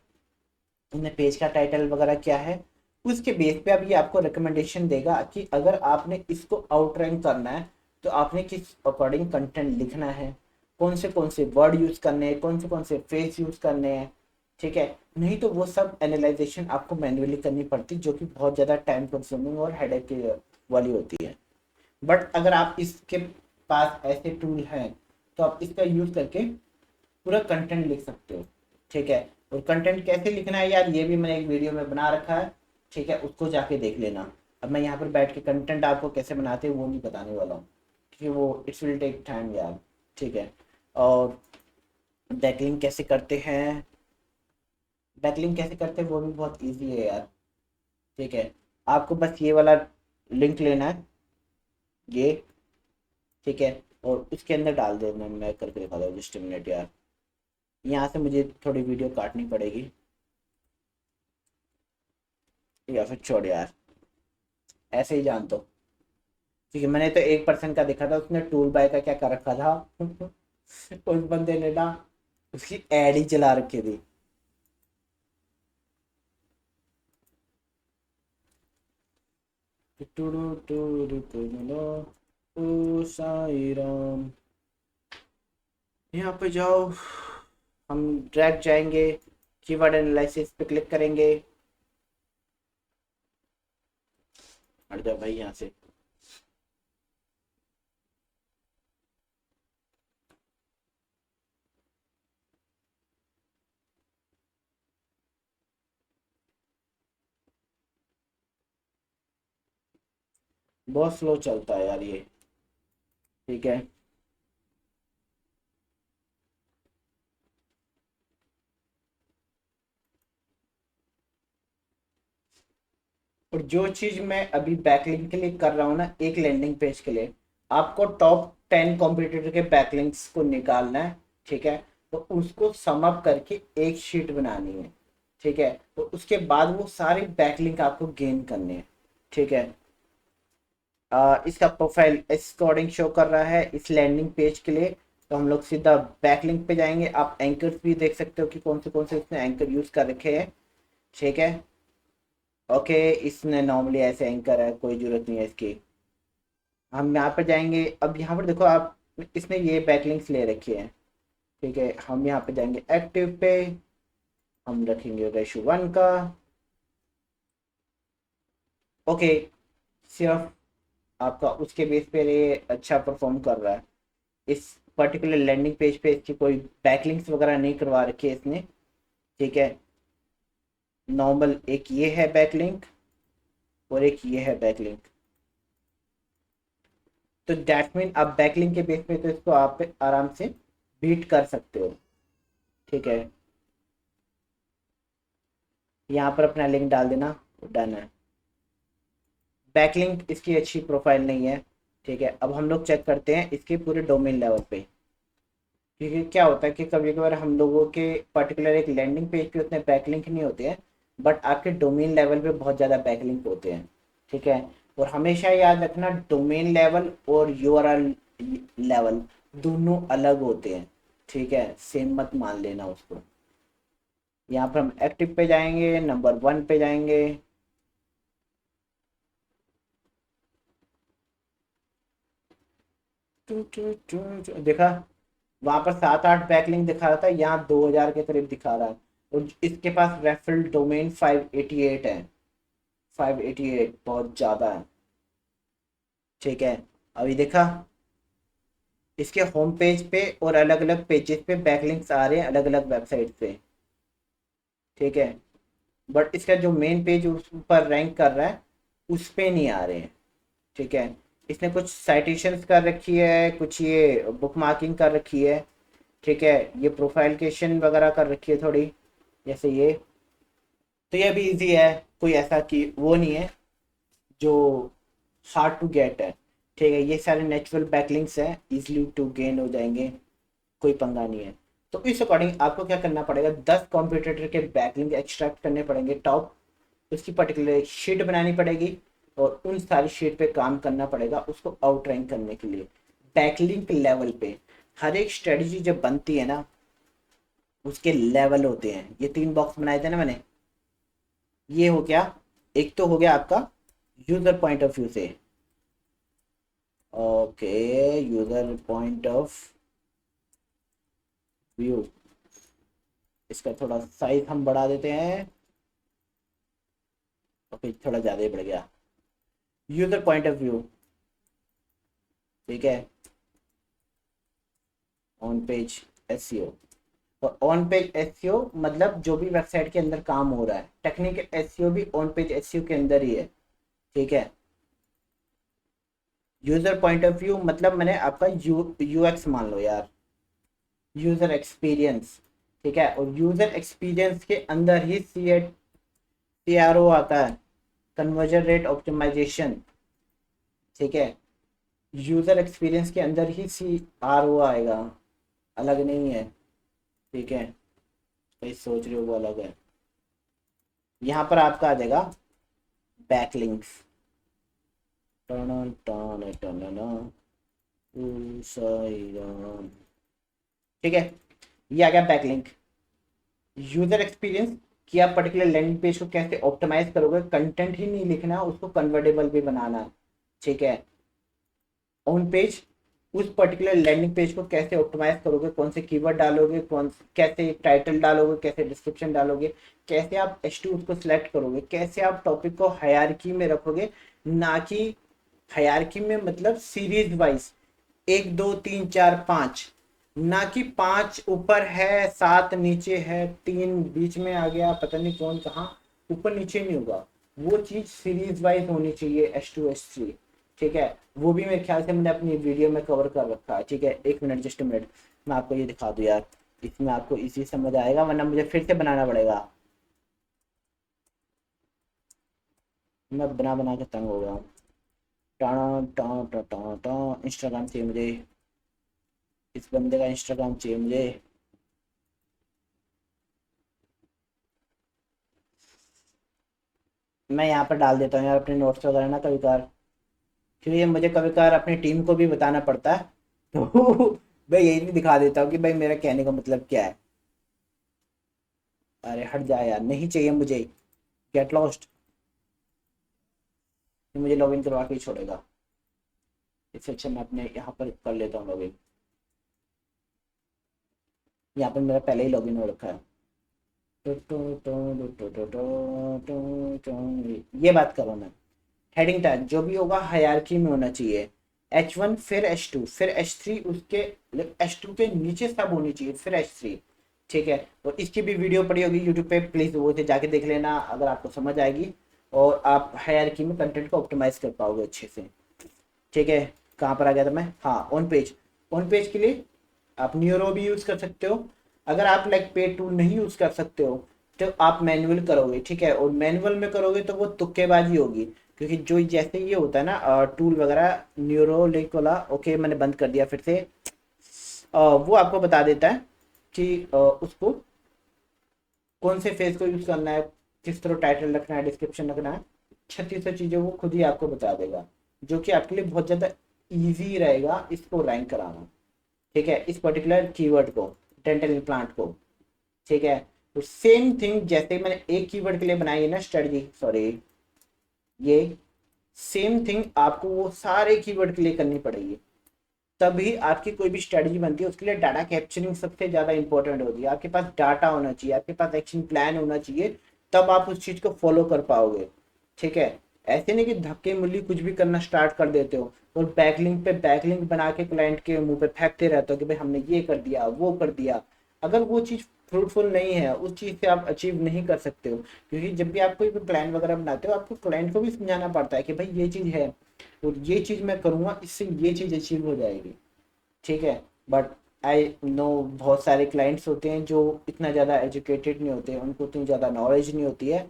इनमें पेज का टाइटल वगैरह क्या है, उसके बेस पे अब ये आपको रिकमेंडेशन देगा कि अगर आपने इसको आउटरैंक करना है तो आपने किस अकॉर्डिंग कंटेंट लिखना है, कौन से वर्ड यूज़ करने हैं, कौन से फ्रेज यूज़ करने हैं। ठीक है, नहीं तो वो सब एनालाइजेशन आपको मैन्युअली करनी पड़ती जो कि बहुत ज़्यादा टाइम कंज्यूमिंग और हेडेक वाली होती है। बट अगर आप इसके पास ऐसे टूल हैं तो आप इसका यूज़ करके पूरा कंटेंट लिख सकते हो। ठीक है, और कंटेंट कैसे लिखना है यार, ये भी मैंने एक वीडियो में बना रखा है। ठीक है, उसको जाके देख लेना। अब मैं यहाँ पर बैठ के कंटेंट आपको कैसे बनाते हैं वो नहीं बताने वाला हूँ क्योंकि वो इट्स विल टेक टाइम यार। ठीक है, और बैकलिंक कैसे करते हैं, बैकलिंक कैसे करते हैं वो भी बहुत ईजी है यार। ठीक है, आपको बस ये वाला लिंक लेना है, ये। ठीक है, और उसके अंदर डाल देना, मैं करके दिखा दूँ, जस्ट मिनट यार, यहाँ से मुझे थोड़ी वीडियो काटनी पड़ेगी या फिर छोड़ यार, ऐसे ही जान दो। क्योंकि मैंने तो 1% का देखा था, उसने टूल बाय का क्या कर रखा था उस बंदे ने ना उसकी एड ही चला रखी थी। टुडु टुडु टुडु, ओ साई राम। यहाँ पे जाओ, हम डायरेक्ट जाएंगे, कीवर्ड एनालिसिस पे क्लिक करेंगे। हट जाओ भाई यहाँ से। बहुत स्लो चलता है यार ये। ठीक है, और जो चीज मैं अभी बैकलिंक के लिए कर रहा हूँ ना, एक लैंडिंग पेज के लिए आपको टॉप 10 कॉम्पिटिटर के बैकलिंक्स को निकालना है। ठीक है, तो उसको सम अप करके एक शीट बनानी है। ठीक है, तो उसके बाद वो सारे बैकलिंक आपको गेन करने हैं। ठीक है, इसका प्रोफाइल इस अकॉर्डिंग शो कर रहा है इस लैंडिंग पेज के लिए। तो हम लोग सीधा बैकलिंक पे जाएंगे। आप एंकर्स भी देख सकते हो कि कौन से इसने एंकर यूज कर रखे हैं। ठीक है, ओके, इसने नॉर्मली ऐसे एंकर है, कोई जरूरत नहीं है इसकी। हम यहाँ पर जाएंगे। अब यहाँ पर देखो आप, इसने ये बैकलिंक्स ले रखे हैं। ठीक है, हम यहाँ पे जाएंगे एक्टिव पे, हम रखेंगे रेशो 1 का। ओके, सिर्फ आपका उसके बेस पे ये अच्छा परफॉर्म कर रहा है। इस पर्टिकुलर लैंडिंग पेज पे इसकी कोई बैकलिंक्स वगैरह नहीं करवा रखी है इसने। ठीक है, नॉर्मल एक ये है बैकलिंक और एक ये है बैकलिंक। तो दैट मीन आप बैकलिंक के बेस पे तो इसको आप आराम से बीट कर सकते हो। ठीक है, यहाँ पर अपना लिंक डाल देना, डन है। बैकलिंक इसकी अच्छी प्रोफाइल नहीं है। ठीक है, अब हम लोग चेक करते हैं इसके पूरे डोमेन लेवल पे। क्योंकि क्या होता है कि कभी कभार हम लोगों के पर्टिकुलर एक लैंडिंग पेज पे उतने बैकलिंक नहीं होते हैं, बट आपके डोमेन लेवल पे बहुत ज़्यादा बैकलिंक होते हैं। ठीक है, और हमेशा याद रखना डोमेन लेवल और यूआरएल लेवल दोनों अलग होते हैं। ठीक है, सेम मत मान लेना उसको। यहाँ पर हम एक्टिव पे जाएंगे, नंबर 1 पे जाएंगे। देखा, वहां पर 7-8 बैकलिंक दिखा रहा था, यहाँ 2000 के करीब दिखा रहा है। और इसके पास रेफरल डोमेन 588 है। 588 बहुत ज्यादा है। ठीक है, अभी देखा, इसके होम पेज पे और अलग अलग पेजेस पे बैकलिंक्स आ रहे हैं अलग अलग वेबसाइट पे। ठीक है, बट इसका जो मेन पेज उस पर रैंक कर रहा है उस पे नहीं आ रहे हैं। ठीक है, इसने कुछ साइटेशंस कर रखी है, कुछ ये बुक मार्किंग कर रखी है। ठीक है, ये प्रोफाइलकेशन वगैरह कर रखी है थोड़ी, जैसे ये। तो ये भी इजी है, कोई ऐसा कि वो नहीं है जो हार्ड टू गेट है। ठीक है, ये सारे नेचुरल बैकलिंक्स हैं, इजीली टू गेन हो जाएंगे, कोई पंगा नहीं है। तो इस अकॉर्डिंग आपको क्या करना पड़ेगा, 10 कॉम्पिटिटर के बैकलिंक एक्सट्रैक्ट करने पड़ेंगे टॉप। उसकी पर्टिकुलर एक शीट बनानी पड़ेगी और उन सारी शीट पे काम करना पड़ेगा उसको आउट रैंक करने के लिए बैकलिंक लेवल पे। हर एक स्ट्रेटजी जब बनती है ना, उसके लेवल होते हैं। ये 3 बॉक्स बनाए थे ना मैंने, ये हो गया। एक तो हो गया आपका यूजर पॉइंट ऑफ व्यू से। Okay, user point of view, इसका थोड़ा साइज हम बढ़ा देते हैं। ओके, थोड़ा ज़्यादा ही बढ़ गया। यूजर पॉइंट ऑफ व्यू, ठीक है, ऑन पेज एसईओ। और ऑन पेज एसईओ मतलब जो भी वेबसाइट के अंदर काम हो रहा है, टेक्निकल एसईओ भी ऑन पेज एसईओ के अंदर ही है। ठीक है, यूजर पॉइंट ऑफ व्यू मतलब मैंने आपका यूएक्स मान लो यार, यूजर एक्सपीरियंस। ठीक है, और यूजर एक्सपीरियंस के अंदर ही सीआरओ आता है, कन्वर्जन रेट ऑप्टिमाइजेशन। ठीक है, यूजर एक्सपीरियंस के अंदर ही सीआरओ आएगा, अलग नहीं है। ठीक है, तो सोच रहे हो वो अलग है। यहाँ पर आपका आ जाएगा बैकलिंक्स। टन टन टन ठीक है, ये आ गया बैकलिंक। यूजर एक्सपीरियंस कि आप पर्टिकुलर लैंडिंग पेज को कैसे ऑप्टिमाइज करोगे, कंटेंट ही नहीं लिखना, उसको कन्वर्टेबल भी बनाना है। ठीक है, ऑन पेज उस पर्टिकुलर लैंडिंग पेज को कैसे ऑप्टिमाइज करोगे, कौन से कीवर्ड डालोगे, कैसे टाइटल डालोगे, कैसे डिस्क्रिप्शन डालोगे, कैसे आप H2 उसको सिलेक्ट करोगे, कैसे आप टॉपिक को हायरार्की में रखोगे। ना कि हायरार्की में मतलब सीरीज वाइज 1 2 3 4 5, ना कि 5 ऊपर है 7 नीचे है 3 बीच में आ गया, पता नहीं कौन कहाँ ऊपर नीचे नहीं होगा। वो चीज सीरीज वाइज होनी चाहिए H2 H3। ठीक है, वो भी मेरे ख्याल से मैंने अपनी वीडियो में कवर कर रखा है। ठीक है, 1 मिनट, जस्ट मिनट, मैं आपको ये दिखा दूँ यार, इसमें आपको इसी समझ आएगा, वरना मुझे फिर से बनाना पड़ेगा। मैं बना बना के तंग हो गया हूँ। टाना टाना टाना टाना, इंस्टाग्राम चाहिए मुझे, इस बंदे का इंस्टाग्राम चाहिए मुझे। मैं यहाँ पर डाल देता हूँ यार अपने नोट्स वगैरह ना कभी कभार, क्योंकि मुझे कभी कभार अपनी टीम को भी बताना पड़ता है। तो मैं यही भी दिखा देता हूँ कि भाई मेरा कहने का मतलब क्या है। अरे हट जा यार, नहीं चाहिए मुझे, गेट लॉस्ट। मुझे लॉगिन करवा के ही छोड़ेगा। इससे अच्छा मैं अपने यहाँ पर कर लेता हूँ लॉगिन। यहाँ पर मेरा पहले ही लॉगिन हो रखा है। ये बात करो मैं, हेडिंग टैग जो भी होगा हायरार्की में होना चाहिए। H1 फिर H2 फिर H3, उसके H2 के नीचे सब होनी चाहिए फिर H3। ठीक है, और इसकी भी वीडियो पड़ी होगी यूट्यूब पे, प्लीज वो से जाके देख लेना अगर आपको समझ आएगी, और आप हायरार्की में कंटेंट को ऑप्टिमाइज कर पाओगे अच्छे से। ठीक है, कहाँ पर आ गया था मैं, हाँ ऑन पेज। ऑन पेज के लिए आप न्यूरो भी यूज कर सकते हो। अगर आप लाइक पेड टूल नहीं यूज कर सकते हो तो आप मैनुअल करोगे। ठीक है, और मैनुअल में करोगे तो वो तुक्केबाजी होगी, क्योंकि जो जैसे ये होता है ना टूल वगैरह न्यूरो लिंक वाला, ओके मैंने बंद कर दिया फिर से। वो आपको बता देता है कि उसको कौन से फेज को यूज करना है, किस तरह टाइटल रखना है, डिस्क्रिप्शन रखना है, 3600 चीजें वो खुद ही आपको बता देगा, जो कि आपके लिए बहुत ज्यादा इजी रहेगा इसको रैंक कराना। ठीक है, इस पर्टिकुलर कीवर्ड को, डेंटल इम्प्लांट को। ठीक है, तो सेम थिंग जैसे मैंने एक कीवर्ड के लिए बनाई है ना स्ट्रेटजी, सॉरी ये सेम थिंग आपको वो सारे कीवर्ड के लिए करनी पड़ेगी, तभी आपकी कोई भी स्ट्रेटजी बनती है। उसके लिए डाटा कैप्चरिंग सबसे ज्यादा इंपॉर्टेंट होती है। आपके पास डाटा होना चाहिए, आपके पास एक्शन प्लान होना चाहिए, तब आप उस चीज को फॉलो कर पाओगे। ठीक है, ऐसे नहीं कि धक्के मुल्ली कुछ भी करना स्टार्ट कर देते हो और बैकलिंक पे बैकलिंक बना के क्लाइंट के मुंह पे फेंकते रहते हो कि भाई हमने ये कर दिया वो कर दिया। अगर वो चीज फ्रूटफुल नहीं है, उस चीज से आप अचीव नहीं कर सकते हो, क्योंकि जब भी आप कोई भी प्लान वगैरह बनाते हो आपको क्लाइंट को भी समझाना पड़ता है कि भाई ये चीज है और ये चीज मैं करूंगा, इससे ये चीज अचीव हो जाएगी। ठीक है, बट आई नो बहुत सारे क्लाइंट्स होते हैं जो इतना ज़्यादा एजुकेटेड नहीं होते, उनको इतनी ज़्यादा नॉलेज नहीं होती है,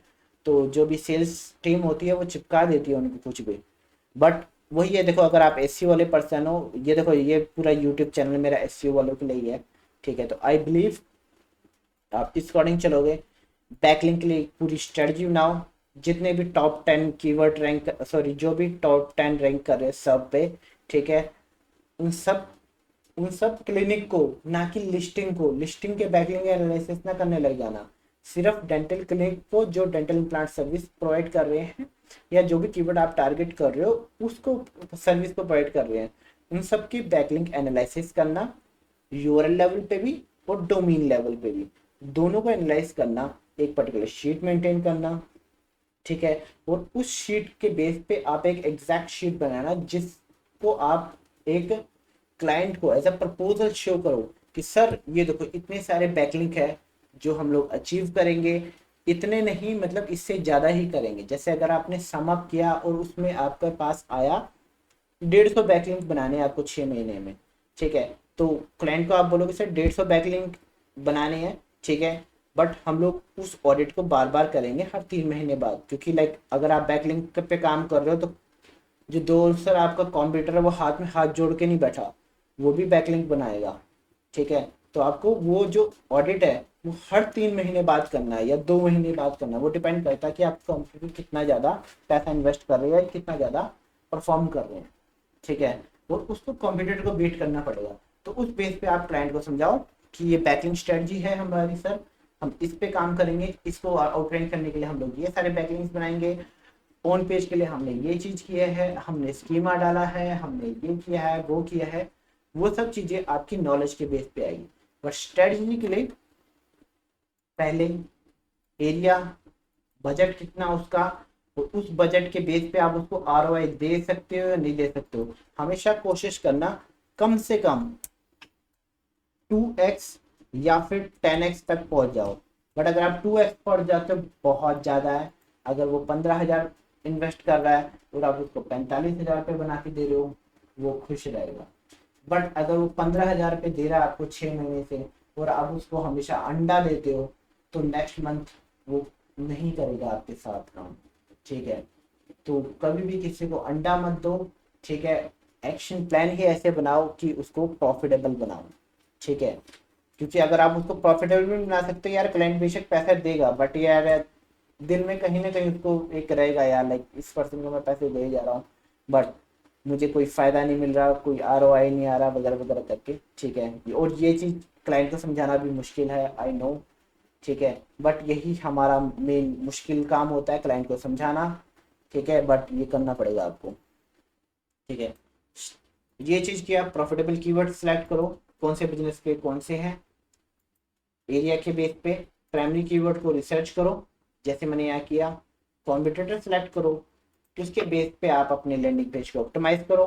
तो जो भी सेल्स टीम होती है वो चिपका देती है उनको कुछ भी। बट वही है, देखो अगर आप एसईओ वाले पर्सन हो, ये देखो ये पूरा यूट्यूब चैनल मेरा एसईओ वालों के लिए ही है। ठीक है, तो आई बिलीव आप इस अकॉर्डिंग चलोगे, बैकलिंक के लिए पूरी स्ट्रेटजी बनाओ। जितने भी टॉप 10 कीवर्ड रैंक, सॉरी जो भी टॉप 10 रैंक कर रहे हैं सब पे, ठीक है, उन सब उन सब क्लिनिक को, ना कि लिस्टिंग को, लिस्टिंग के बैकलिंक एनालिसिस ना करने लग जाना। सिर्फ डेंटल क्लिनिक को जो डेंटल इम्प्लांट सर्विस प्रोवाइड कर रहे हैं, या जो भी कीवर्ड आप टारगेट कर रहे हो उसको सर्विस को प्रोवाइड कर रहे हैं, उन सब की बैकलिंक एनालिसिस करना, यूआरएल लेवल पे भी और डोमेन लेवल पे भी, दोनों को एनालाइज करना, एक पर्टिकुलर शीट मेंटेन करना। ठीक है, और उस शीट के बेस पे आप एक एग्जैक्ट शीट बनाना जिसको आप एक क्लाइंट को एज अ प्रपोजल शो करो कि सर ये देखो इतने सारे बैकलिंक है जो हम लोग अचीव करेंगे, इतने नहीं मतलब इससे ज़्यादा ही करेंगे। जैसे अगर आपने सम अप किया और उसमें आपके पास आया 150 बैकलिंक बनाने हैं आपको 6 महीने में। ठीक है, तो क्लाइंट को आप बोलोगे सर 150 बैकलिंक बनाने हैं, ठीक है, बट हम लोग उस ऑडिट को बार बार करेंगे हर 3 महीने बाद, क्योंकि लाइक अगर आप बैकलिंक पे काम कर रहे हो तो जो दो सर आपका कंप्यूटर है वो हाथ में हाथ जोड़ के नहीं बैठा, वो भी बैकलिंक बनाएगा। ठीक है, तो आपको वो जो ऑडिट है वो हर 3 महीने बाद करना है या 2 महीने बाद करना है, वो डिपेंड करता है कि आप कंपनी कितना ज़्यादा पैसा इन्वेस्ट कर रहे हैं, कितना ज़्यादा परफॉर्म कर रहे हैं। ठीक है, और उसको कंप्यूटर को बीट करना पड़ेगा। तो उस बेस पे आप क्लाइंट को समझाओ कि ये बैकलिंग स्ट्रेटजी है हमारी सर, हम इस पे काम करेंगे, इसको आउटलाइन करने के लिए हम लोग ये सारे बैकलिंग्स बनाएंगे, ऑन पेज के लिए हमने ये चीज किया है, हमने स्कीमा डाला है, हमने ये किया है वो किया है। वो सब चीजें आपकी नॉलेज के बेस पे आएगी। बट स्ट्रेटजी के लिए पहले एरिया, बजट कितना उसका, तो उस बजट के बेस पे आप उसको आरओआई दे सकते हो या नहीं दे सकते हो। हमेशा कोशिश करना कम से कम 2x या फिर 10x तक पहुंच जाओ। बट अगर आप 2x पहुंच जाते हो बहुत ज़्यादा है। अगर वो 15,000 इन्वेस्ट कर रहा है और आप उसको 45,000 रुपये बना के दे रहे हो, वो खुश रहेगा। बट अगर वो 15,000 रुपये दे रहा है आपको 6 महीने से और आप उसको हमेशा अंडा देते हो, तो नेक्स्ट मंथ वो नहीं करेगा आपके साथ काम। ठीक है, तो कभी भी किसी को अंडा मत दो। ठीक है, एक्शन प्लान ही ऐसे बनाओ कि उसको प्रॉफिटेबल बनाओ। ठीक है, क्योंकि अगर आप उसको प्रॉफिटेबल भी बना सकते हो यार, क्लाइंट बेशक पैसा देगा बट यार दिल में कहीं ना कहीं उसको एक रहेगा यार, लाइक इस पर्सन को मैं पैसे दे जा रहा हूँ बट मुझे कोई फायदा नहीं मिल रहा, कोई आरओआई नहीं आ रहा वगैरह वगैरह करके, ठीक है। और ये चीज़ क्लाइंट को समझाना भी मुश्किल है, आई नो, ठीक है, बट यही हमारा मेन मुश्किल काम होता है, क्लाइंट को समझाना, ठीक है, बट ये करना पड़ेगा आपको, ठीक है। ये चीज़ कि आप प्रॉफिटेबल कीवर्ड सेलेक्ट करो, कौन से बिजनेस के कौन से हैं, एरिया के बेस पे प्राइमरी कीवर्ड को रिसर्च करो, जैसे मैंने यहाँ किया, कॉम्पिटिटर सेलेक्ट करो, उसके बेस पे आप अपने लैंडिंग पेज को ऑप्टिमाइज करो,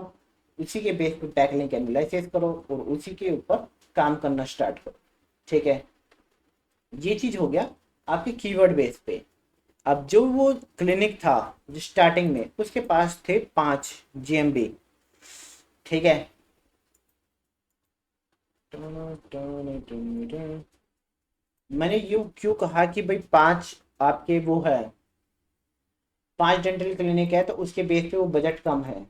उसी के बेस पे बैकलिंक एनालिसिस करो और उसी के ऊपर काम करना स्टार्ट करो, ठीक है। ये चीज हो गया आपके कीवर्ड बेस पे। अब जो वो क्लिनिक था जो स्टार्टिंग में उसके पास थे 5 GMB, ठीक है। मैंने यूं क्यों कहा कि भाई 5 आपके वो है, 5 डेंटल क्लिनिक है तो उसके बेस पे वो बजट कम है,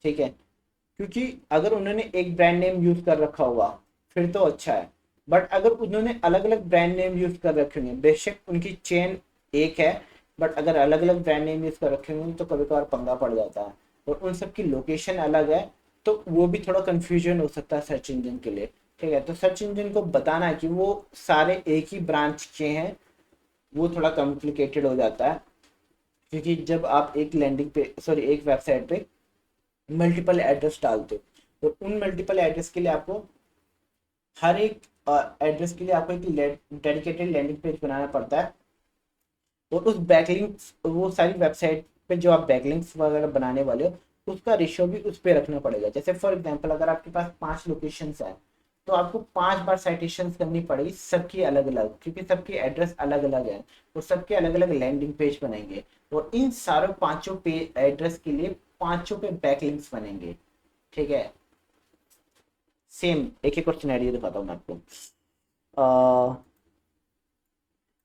ठीक है। क्योंकि अगर उन्होंने एक ब्रांड नेम यूज कर रखा होगा फिर तो अच्छा है, बट अगर उन्होंने अलग अलग ब्रांड नेम यूज कर रखे होंगे, बेशक उनकी चेन एक है, बट अगर अलग अलग ब्रांड नेम यूज कर रखे होंगे तो कभी कभार पंगा पड़ जाता है, और उन सब की लोकेशन अलग है, तो वो भी थोड़ा कंफ्यूजन हो सकता है सर्च इंजन के लिए, ठीक है। तो सर्च इंजन को बताना है कि वो सारे एक ही ब्रांच के हैं, वो थोड़ा कॉम्प्लिकेटेड हो जाता है, क्योंकि जब आप एक लैंडिंग पे सॉरी एक वेबसाइट पे मल्टीपल एड्रेस डालते हो तो उन मल्टीपल एड्रेस के लिए आपको हर एक एड्रेस के लिए आपको एक डेडिकेटेड लैंडिंग पेज बनाना पड़ता है, और उस बैकलिंक्स वो सारी वेबसाइट पे जो आप बैकलिंक्स वगैरह बनाने वाले हो उसका रेशियो भी उस पर रखना पड़ेगा। जैसे फॉर एग्जांपल अगर आपके पास 5 लोकेशंस है तो आपको 5 बार साइटेशंस करनी पड़ेगी सबकी अलग अलग, क्योंकि सबकी एड्रेस अलग अलग है और सबके अलग अलग लैंडिंग पेज बनेंगे, और इन सारों 5 एड्रेस के लिए 5 पे बैकलिंक्स बनेंगे, ठीक है। सेम एक एक और सिनेरियो दिखाता हूँ मैं आपको।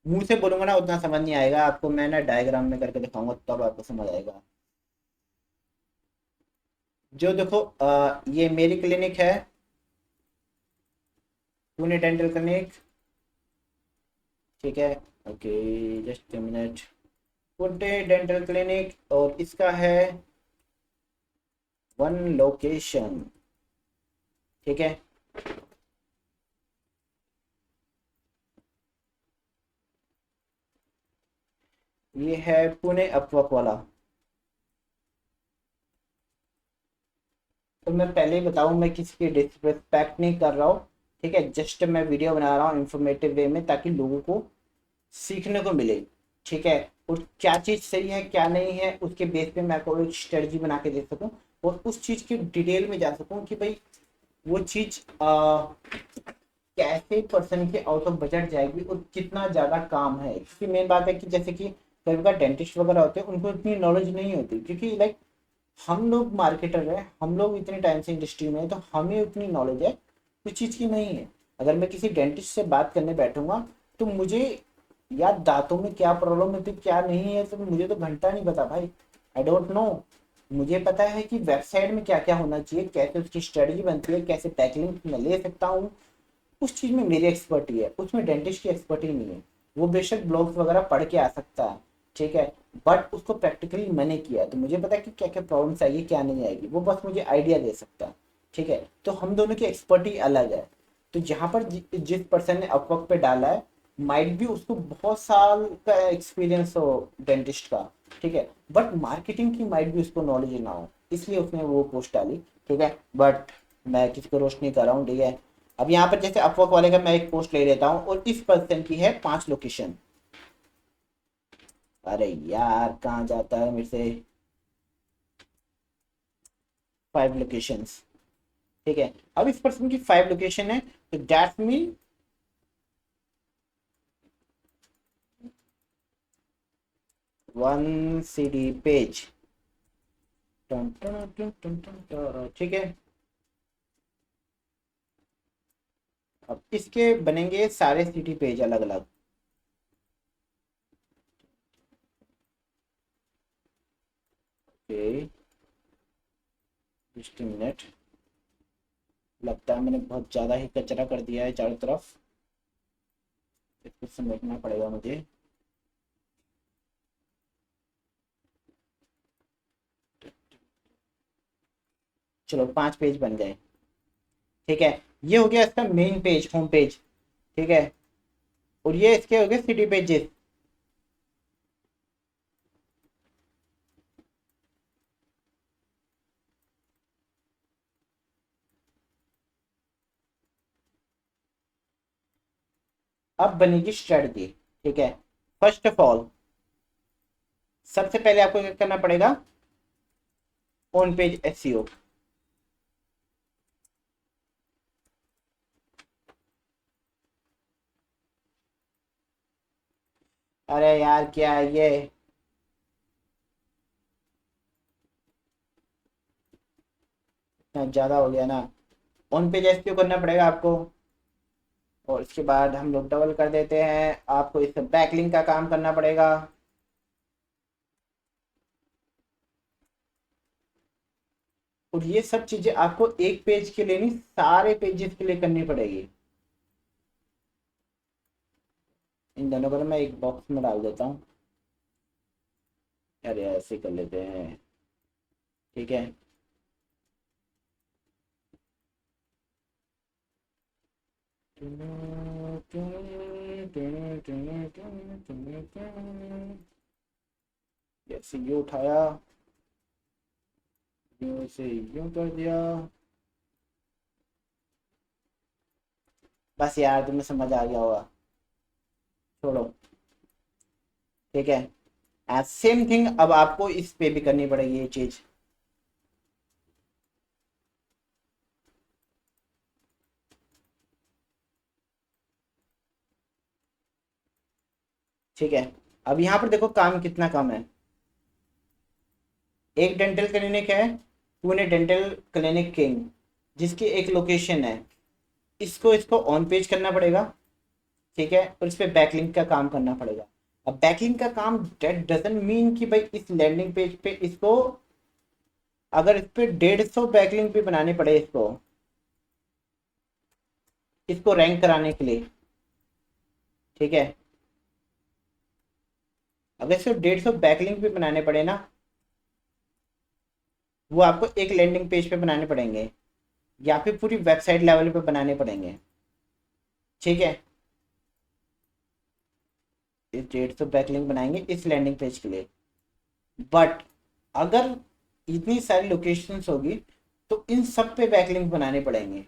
मुंह से बोलूंगा ना उतना समझ नहीं आएगा आपको, मैं ना डायग्राम में करके दिखाऊंगा तब आपको समझ आएगा। जो देखो ये मेरी क्लिनिक है, पुणे डेंटल क्लिनिक, ठीक है। Okay, just a minute. Pune dental clinic और इसका है 1 लोकेशन, ठीक है। ये है पुणे अपवर्क वाला। तो मैं पहले ही बताऊं, मैं किसी की डिसरिस्पेक्ट नहीं कर रहा हूँ, ठीक है, जस्ट मैं वीडियो बना रहा हूँ इंफॉर्मेटिव वे में ताकि लोगों को सीखने को मिले, ठीक है। और क्या चीज़ सही है क्या नहीं है उसके बेस पे मैं आपको एक स्ट्रेटजी बना के दे सकूं और उस चीज़ की डिटेल में जा सकूं कि भाई वो चीज़ कैसे पर्सन के आउट ऑफ बजट जाएगी और कितना ज़्यादा काम है। क्योंकि मेन बात है कि जैसे कि कई बार डेंटिस्ट वगैरह होते हैं उनको इतनी नॉलेज नहीं होती, क्योंकि लाइक हम लोग मार्केटर हैं, हम लोग इतने टाइम से इंडस्ट्री में हैं, तो हमें उतनी नॉलेज है, कुछ चीज़ की नहीं है। अगर मैं किसी डेंटिस्ट से बात करने बैठूंगा तो मुझे यार दांतों में क्या प्रॉब्लम है तो क्या नहीं है तो मुझे तो घंटा नहीं पता भाई, आई डोंट नो। मुझे पता है कि वेबसाइट में क्या क्या होना चाहिए, कैसे उसकी स्ट्रेटजी बनती है, कैसे बैकलिंक मैं ले सकता हूँ, उस चीज़ में मेरी एक्सपर्टी है, उसमें डेंटिस्ट की एक्सपर्टी नहीं है। वो बेशक ब्लॉग्स वगैरह पढ़ के आ सकता है, ठीक है, बट उसको प्रैक्टिकली मैंने किया है तो मुझे पता है कि क्या क्या प्रॉब्लम्स आएगी क्या नहीं आएगी, वो बस मुझे आइडिया दे सकता है, ठीक है। तो हम दोनों की एक्सपर्टी अलग है। तो जहाँ पर जिस पर्सन ने अपवर्क पे डाला है माइट भी उसको बहुत साल का एक्सपीरियंस हो डेंटिस्ट का, ठीक है, बट मार्केटिंग की माइट भी उसको नॉलेज ना हो, इसलिए उसने वो पोस्ट डाली, ठीक है। बट मैं किसी को रोस्ट नहीं कर रहा हूँ, ठीक है। अब यहाँ पर जैसे अपवर्क वाले का मैं एक पोस्ट ले लेता हूँ और इस पर्सन की है 5 लोकेशन। अरे यार कहाँ जाता है मेरे से, 5 लोकेशंस, ठीक है। अब इस पर्सन की 5 लोकेशन है तो दैट मीन 1 CD पेज, ठीक है। अब इसके बनेंगे सारे सिटी पेज अलग अलग, ओके, जस्ट मिनट। लगता है मैंने बहुत ज़्यादा ही कचरा कर दिया है चारों तरफ, इसको समेटना पड़ेगा मुझे। चलो 5 पेज बन गए। ठीक है, ये हो गया इसका मेन पेज, होम पेज। ठीक है, और ये इसके हो गए सिटी पेजेस। अब बनेगी स्ट्रेटजी। ठीक है, फर्स्ट ऑफ ऑल सबसे पहले आपको क्या करना पड़ेगा, ऑन पेज एसईओ। अरे यार क्या है ये, इतना ज्यादा हो गया ना। ऑन पेज एसईओ करना पड़ेगा आपको, और इसके बाद हम लोग डबल कर देते हैं, आपको इस बैकलिंक का काम करना पड़ेगा। और ये सब चीजें आपको एक पेज के लिए नहीं, सारे पेजेस के लिए करनी पड़ेगी। इन दोनों को ना मैं एक बॉक्स में डाल देता हूँ। अरे ऐसे कर लेते हैं। ठीक है, जैसे ये उठाया, यूं से यूं कर दिया। बस यार तुम्हें समझ आ गया होगा, छोड़ो। ठीक है, सेम थिंग अब आपको इस पे भी करनी पड़ेगी ये चीज। ठीक है, अब यहाँ पर देखो काम कितना कम है। एक डेंटल क्लिनिक है, पुणे डेंटल क्लिनिक किंग, जिसकी एक लोकेशन है। इसको इसको ऑन पेज करना पड़ेगा। ठीक है, और इस पे बैकलिंक का काम करना पड़ेगा। अब बैकलिंक का काम दैट डजंट मीन कि भाई इस लैंडिंग पेज पे इसको, अगर इस पे 150 बैकलिंक भी बनाने पड़े इसको, इसको रैंक कराने के लिए। ठीक है, अगर सिर्फ 150 बैकलिंक भी बनाने पड़े ना, वो आपको एक लैंडिंग पेज पे बनाने पड़ेंगे, या फिर पूरी वेबसाइट लेवल पे बनाने पड़ेंगे। ठीक है, इस 150 बैकलिंक बनाएंगे इस लैंडिंग पेज के लिए। बट अगर इतनी सारी लोकेशंस होगी तो इन सब पे बैकलिंक बनाने पड़ेंगे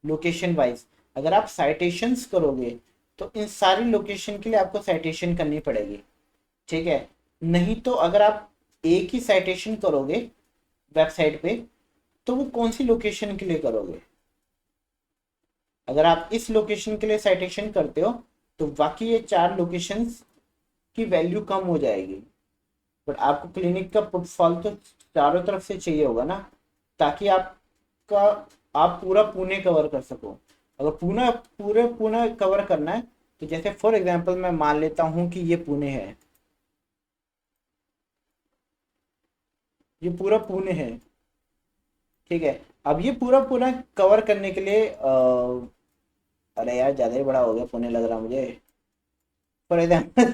लोकेशन वाइज। अगर आप साइटेशंस करोगे तो इन सारी लोकेशन के लिए आपको साइटेशन करनी पड़ेगी। ठीक है, नहीं तो अगर आप एक ही साइटेशन करोगे वेबसाइट पे, तो वो कौन सी लोकेशन के लिए करोगे। अगर आप इस लोकेशन के लिए साइटेशन करते हो तो बाकी ये 4 लोकेशंस की वैल्यू कम हो जाएगी। बट आपको क्लिनिक का फुटफॉल तो चारों तरफ से चाहिए होगा ना, ताकि आपका, आप पूरा पुणे कवर कर सको। अगर पूरे पुणे कवर करना है, तो जैसे फॉर एग्जांपल मैं मान लेता हूँ कि ये पुणे है, ये पूरा पुणे है। ठीक है, अब ये पूरा पुणे कवर करने के लिए अरे यार ज़्यादा ही बड़ा हो गया पुणे लग रहा मुझे। फॉर एग्जाम्पल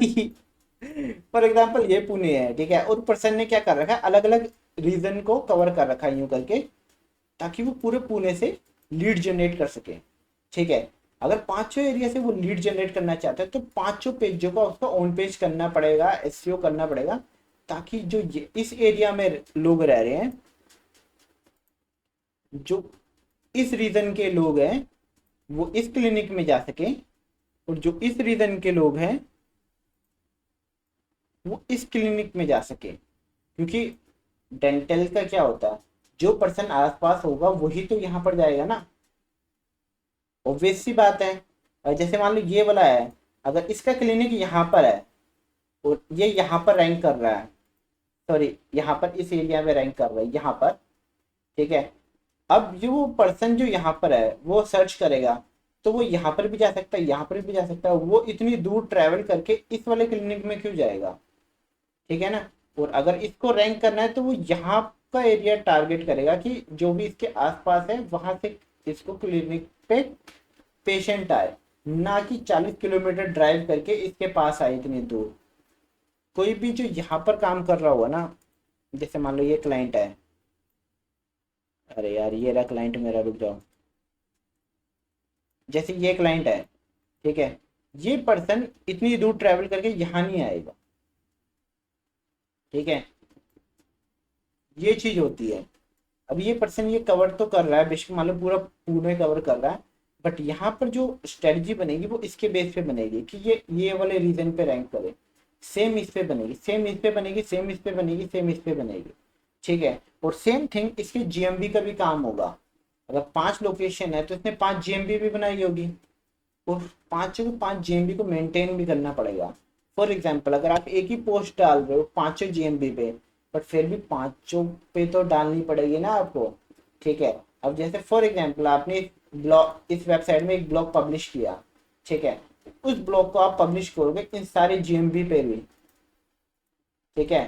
फॉर एग्जाम्पल ये पुणे है। ठीक है, और पर्सन ने क्या कर रखा है, अलग अलग रीजन को कवर कर रखा है यूं करके, ताकि वो पूरे पुणे से लीड जनरेट कर सके। ठीक है, अगर पांचों एरिया से वो लीड जनरेट करना चाहते हैं तो पांचों पेजों का उसको ऑन पेज करना पड़ेगा, एसईओ करना पड़ेगा, ताकि जो इस एरिया में लोग रह रहे हैं, जो इस रीजन के लोग हैं, वो इस क्लिनिक में जा सके, और जो इस रीजन के लोग हैं वो इस क्लिनिक में जा सके। क्योंकि डेंटल का क्या होता है, जो पर्सन आसपास होगा वही तो यहाँ पर जाएगा ना, ऑब्वियस सी बात है। और जैसे मान लो ये वाला है, अगर इसका क्लिनिक यहाँ पर है और ये यहाँ पर रैंक कर रहा है, सॉरी यहाँ पर इस एरिया में रैंक कर रहा है यहाँ पर। ठीक है, अब जो पर्सन जो यहाँ पर है वो सर्च करेगा, तो वो यहाँ पर भी जा सकता है, यहाँ पर भी जा सकता है, वो इतनी दूर ट्रैवल करके इस वाले क्लिनिक में क्यों जाएगा। ठीक है ना, और अगर इसको रैंक करना है तो वो यहाँ का एरिया टारगेट करेगा कि जो भी इसके आसपास है वहां से इसको क्लिनिक पे पेशेंट आए, ना कि 40 किलोमीटर ड्राइव करके इसके पास आए इतनी दूर। कोई भी जो यहाँ पर काम कर रहा हुआ ना, जैसे मान लो ये क्लाइंट है, अरे यार ये रहा क्लाइंट मेरा, रुक जाओ। जैसे ये क्लाइंट है, ठीक है, ये पर्सन इतनी दूर ट्रैवल करके यहाँ नहीं आएगा, ठीक है, ये चीज होती है। अब ये पर्सन ये कवर तो कर रहा है बेशक, मान लो पूरा पुणे कवर कर रहा है, बट यहाँ पर जो स्ट्रेटजी बनेगी वो इसके बेस पे बनेगी कि ये वाले रीजन पे रैंक करे। सेम इस पे बनेगी, सेम इस पे बनेगी, सेम इस पे बनेगी, सेम इस पे बनेगी, ठीक है। और सेम थिंग इसके जीएमबी का भी काम होगा। अगर 5 लोकेशन है तो इसने 5 जीएमबी भी बनाई होगी, और पांचों को 5 जीएमबी को मेंटेन भी करना पड़ेगा। फॉर एग्जाम्पल अगर आप एक ही पोस्ट डाल रहे हो पांचों जीएमबी पे, बट फिर भी पांचों पे तो डालनी पड़ेगी ना आपको, ठीक है। अब जैसे फॉर एग्जाम्पल आपने ब्लॉग, इस वेबसाइट में एक ब्लॉग पब्लिश किया, ठीक है, उस ब्लॉग को आप पब्लिश करोगे इन सारे जीएमबी पे भी, ठीक है,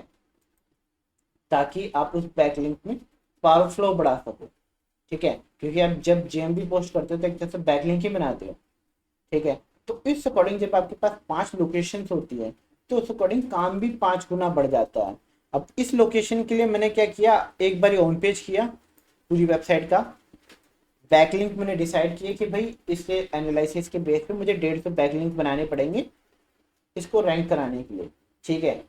ताकि आप उस बैकलिंक में पावर फ्लो बढ़ा सको, ठीक है, क्योंकि आप जब जीएमबी पोस्ट करते हो तो एक तरह से बैकलिंक ही बनाते हो, ठीक है। तो इस अकॉर्डिंग जब आपके पास 5 लोकेशन होती है तो उस अकॉर्डिंग काम भी 5 गुना बढ़ जाता है। अब इस लोकेशन के लिए मैंने क्या किया, एक बार ऑन पेज किया पूरी वेबसाइट का, बैकलिंक मैंने डिसाइड किया कि भाई इसके एनालिसिस के बेस पे मुझे 150 बैकलिंक बनाने पड़ेंगे इसको रैंक कराने के लिए, ठीक है।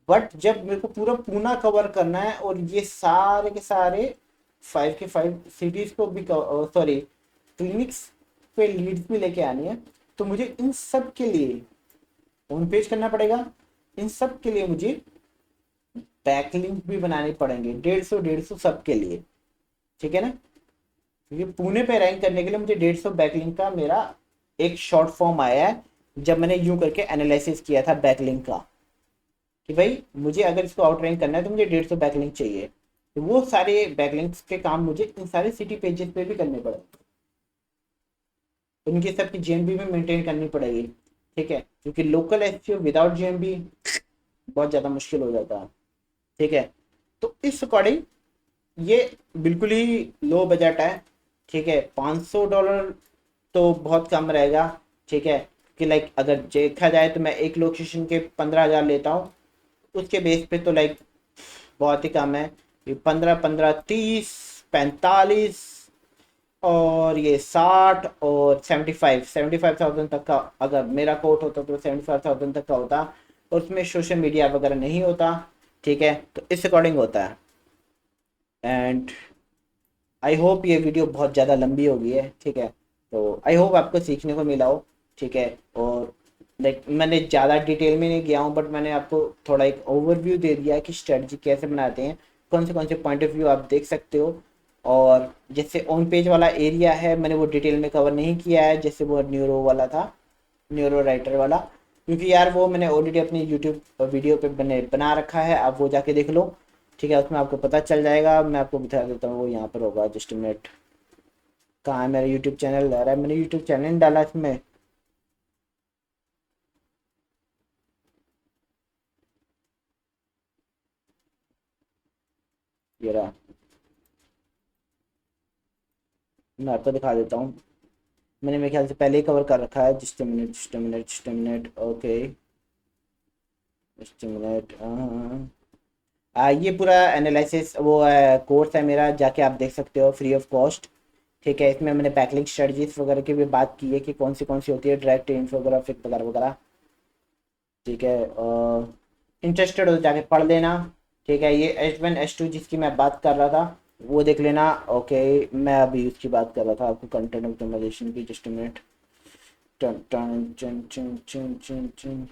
बट जब मेरे को पूरा पूना कवर करना है और ये सारे के सारे 5 के 5 सिटीज को भी, सॉरी क्लिनिक्स पे लीड्स भी लेके आनी है, तो मुझे इन सब के लिए होम पेज करना पड़ेगा, इन सब के लिए मुझे बैकलिंक भी बनाने पड़ेंगे 150 सब के लिए, ठीक है ना। क्योंकि पुणे पे रैंक करने के लिए मुझे 150 बैकलिंक का मेरा एक शॉर्ट फॉर्म आया है, जब मैंने यूं करके एनालिसिस किया था बैकलिंक का कि भाई मुझे अगर इसको आउट रैंक करना है तो मुझे 150 बैकलिंक चाहिए, तो वो सारे बैकलिंक्स के काम मुझे इन सारे सिटी पेजेस पे भी करने पड़ेंगे, उनकी सबकी जीएमबी में मेंटेन करनी पड़ेगी, ठीक है, क्योंकि लोकल एसईओ विदाउट जीएमबी बहुत ज़्यादा मुश्किल हो जाता है, ठीक है। तो इस अकॉर्डिंग ये बिल्कुल ही लो बजट है, ठीक है। $500 तो बहुत कम रहेगा, ठीक है, कि लाइक अगर देखा जाए तो मैं एक लोकेशन के 15,000 लेता हूँ, उसके बेस पे तो लाइक बहुत ही कम है। ये 15 15 30 45 और ये 60 और 75,000 तक का अगर मेरा कोट होता तो 75,000 तक का होता, और उसमें सोशल मीडिया वगैरह नहीं होता, ठीक है। तो इस अकॉर्डिंग होता है। एंड आई होप ये वीडियो बहुत ज़्यादा लंबी हो गई है, ठीक है, तो आई होप आपको सीखने को मिला हो, ठीक है। और लाइक मैंने ज़्यादा डिटेल में नहीं गया हूँ, बट मैंने आपको थोड़ा एक ओवरव्यू दे दिया है कि स्ट्रेटजी कैसे बनाते हैं, कौन से पॉइंट ऑफ व्यू आप देख सकते हो। और जैसे ऑन पेज वाला एरिया है मैंने वो डिटेल में कवर नहीं किया है, जैसे वो न्यूरो वाला था, न्यूरो राइटर वाला, क्योंकि यार वो मैंने ऑलरेडी अपनी यूट्यूब वीडियो पे बना रखा है, आप वो जाके देख लो, ठीक है, उसमें आपको पता चल जाएगा। मैं आपको बता देता हूँ, वो यहाँ पर होगा, जस्ट मिनट, कहाँ है मेरा यूट्यूब चैनल, आ रहा है, मैंने यूट्यूब चैनल डाला इसमें, ये रहा, मैं आपको दिखा देता हूँ। मैंने मेरे ख्याल से पहले ही कवर कर रखा है, just minute just minute just minute, okay, just minute. ये पूरा एनालिसिस वो कोर्स है मेरा, जाके आप देख सकते हो फ्री ऑफ कॉस्ट, ठीक है। इसमें मैंने बैकलिंक स्ट्रेटजीज वगैरह की भी बात की है कि कौन सी होती है, डायरेक्ट इन्फोग्राफिक वगैरह वगैरह, ठीक है। इंटरेस्टेड हो तो जाके पढ़ लेना, ठीक है। ये H1 H2 जिसकी मैं बात कर रहा था वो देख लेना, ओके। मैं अभी उसकी बात कर रहा था आपको, कंटेंट ऑप्टिमाइजेशन की, जस्ट मिनट, टन टन चन चन चन चन चन,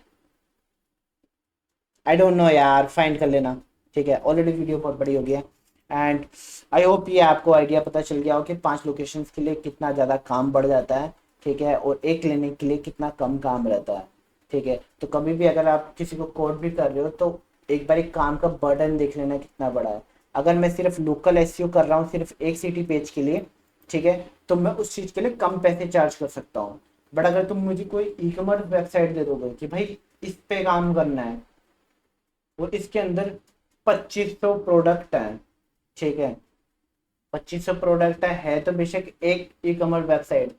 आई डोंट नो यार, फाइंड कर लेना, ठीक है। ऑलरेडी वीडियो बहुत बड़ी हो गई है। एंड आई होप ये आपको आइडिया पता चल गया हो कि 5 लोकेशंस के लिए कितना ज़्यादा काम बढ़ जाता है, ठीक है, और एक क्लिनिक के लिए कितना कम काम रहता है, ठीक है। तो कभी भी अगर आप किसी को कोड भी कर रहे हो तो एक बार एक काम का बर्डन देख लेना कितना बड़ा है। अगर मैं सिर्फ लोकल एसईओ कर रहा हूँ सिर्फ एक सिटी पेज के लिए, ठीक है, तो मैं उस चीज़ के लिए कम पैसे चार्ज कर सकता हूँ। बट अगर तुम मुझे कोई ई कॉमर्स वेबसाइट दे दोगे कि भाई इस पे काम करना है, और इसके अंदर 2500 प्रोडक्ट हैं, ठीक है, 2500 प्रोडक्ट है तो बेशक एक ई कॉमर्स वेबसाइट,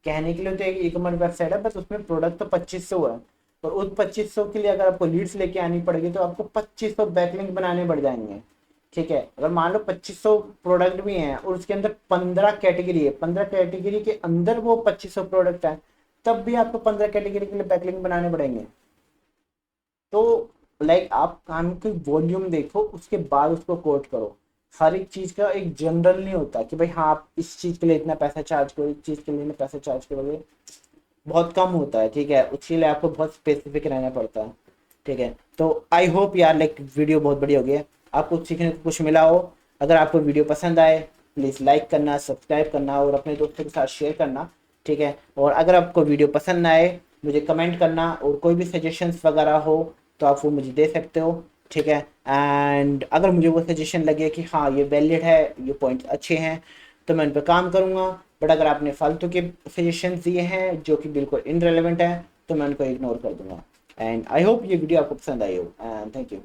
कहने के लिए तो एक ई कॉमर्स वेबसाइट है, बस उसमें प्रोडक्ट तो 2500 है, और उस 2500 के लिए अगर आपको लीड्स लेके आनी पड़ेगी तो आपको 2500 बैकलिंक बनाने पड़ जाएंगे, ठीक है। अगर मान लो 2500 प्रोडक्ट भी हैं और उसके अंदर 15 कैटेगरी है, 15 कैटेगरी के अंदर वो 2500 प्रोडक्ट है, तब भी आपको 15 कैटेगरी के लिए बैकलिंक बनाने पड़ेंगे। तो लाइक आप काम की वॉल्यूम देखो, उसके बाद उसको कोट करो। हर एक चीज का एक जनरल नहीं होता कि भाई हाँ आप इस चीज के लिए इतना पैसा चार्ज करो, इस चीज के लिए इतना पैसा चार्ज करोगे, बहुत कम होता है। ठीक है, उसके लिए आपको बहुत स्पेसिफिक रहना पड़ता है। ठीक है, तो आई होप यार लाइक वीडियो बहुत बड़ी हो गई है, आपको सीखने को कुछ मिला हो। अगर आपको वीडियो पसंद आए प्लीज़ लाइक करना, सब्सक्राइब करना और अपने दोस्तों के साथ शेयर करना। ठीक है, और अगर आपको वीडियो पसंद ना आए मुझे कमेंट करना, और कोई भी सजेशंस वगैरह हो तो आप वो मुझे दे सकते हो। ठीक है, एंड अगर मुझे वो सजेशन लगे कि हाँ ये वैलिड है, ये पॉइंट्स अच्छे हैं, तो मैं उन पर काम करूँगा। बट अगर आपने फालतू के सजेशंस दिए हैं जो कि बिल्कुल इनरेलेवेंट है, तो मैं उनको इग्नोर कर दूंगा। एंड आई होप ये वीडियो आपको पसंद आई हो, एंड थैंक यू।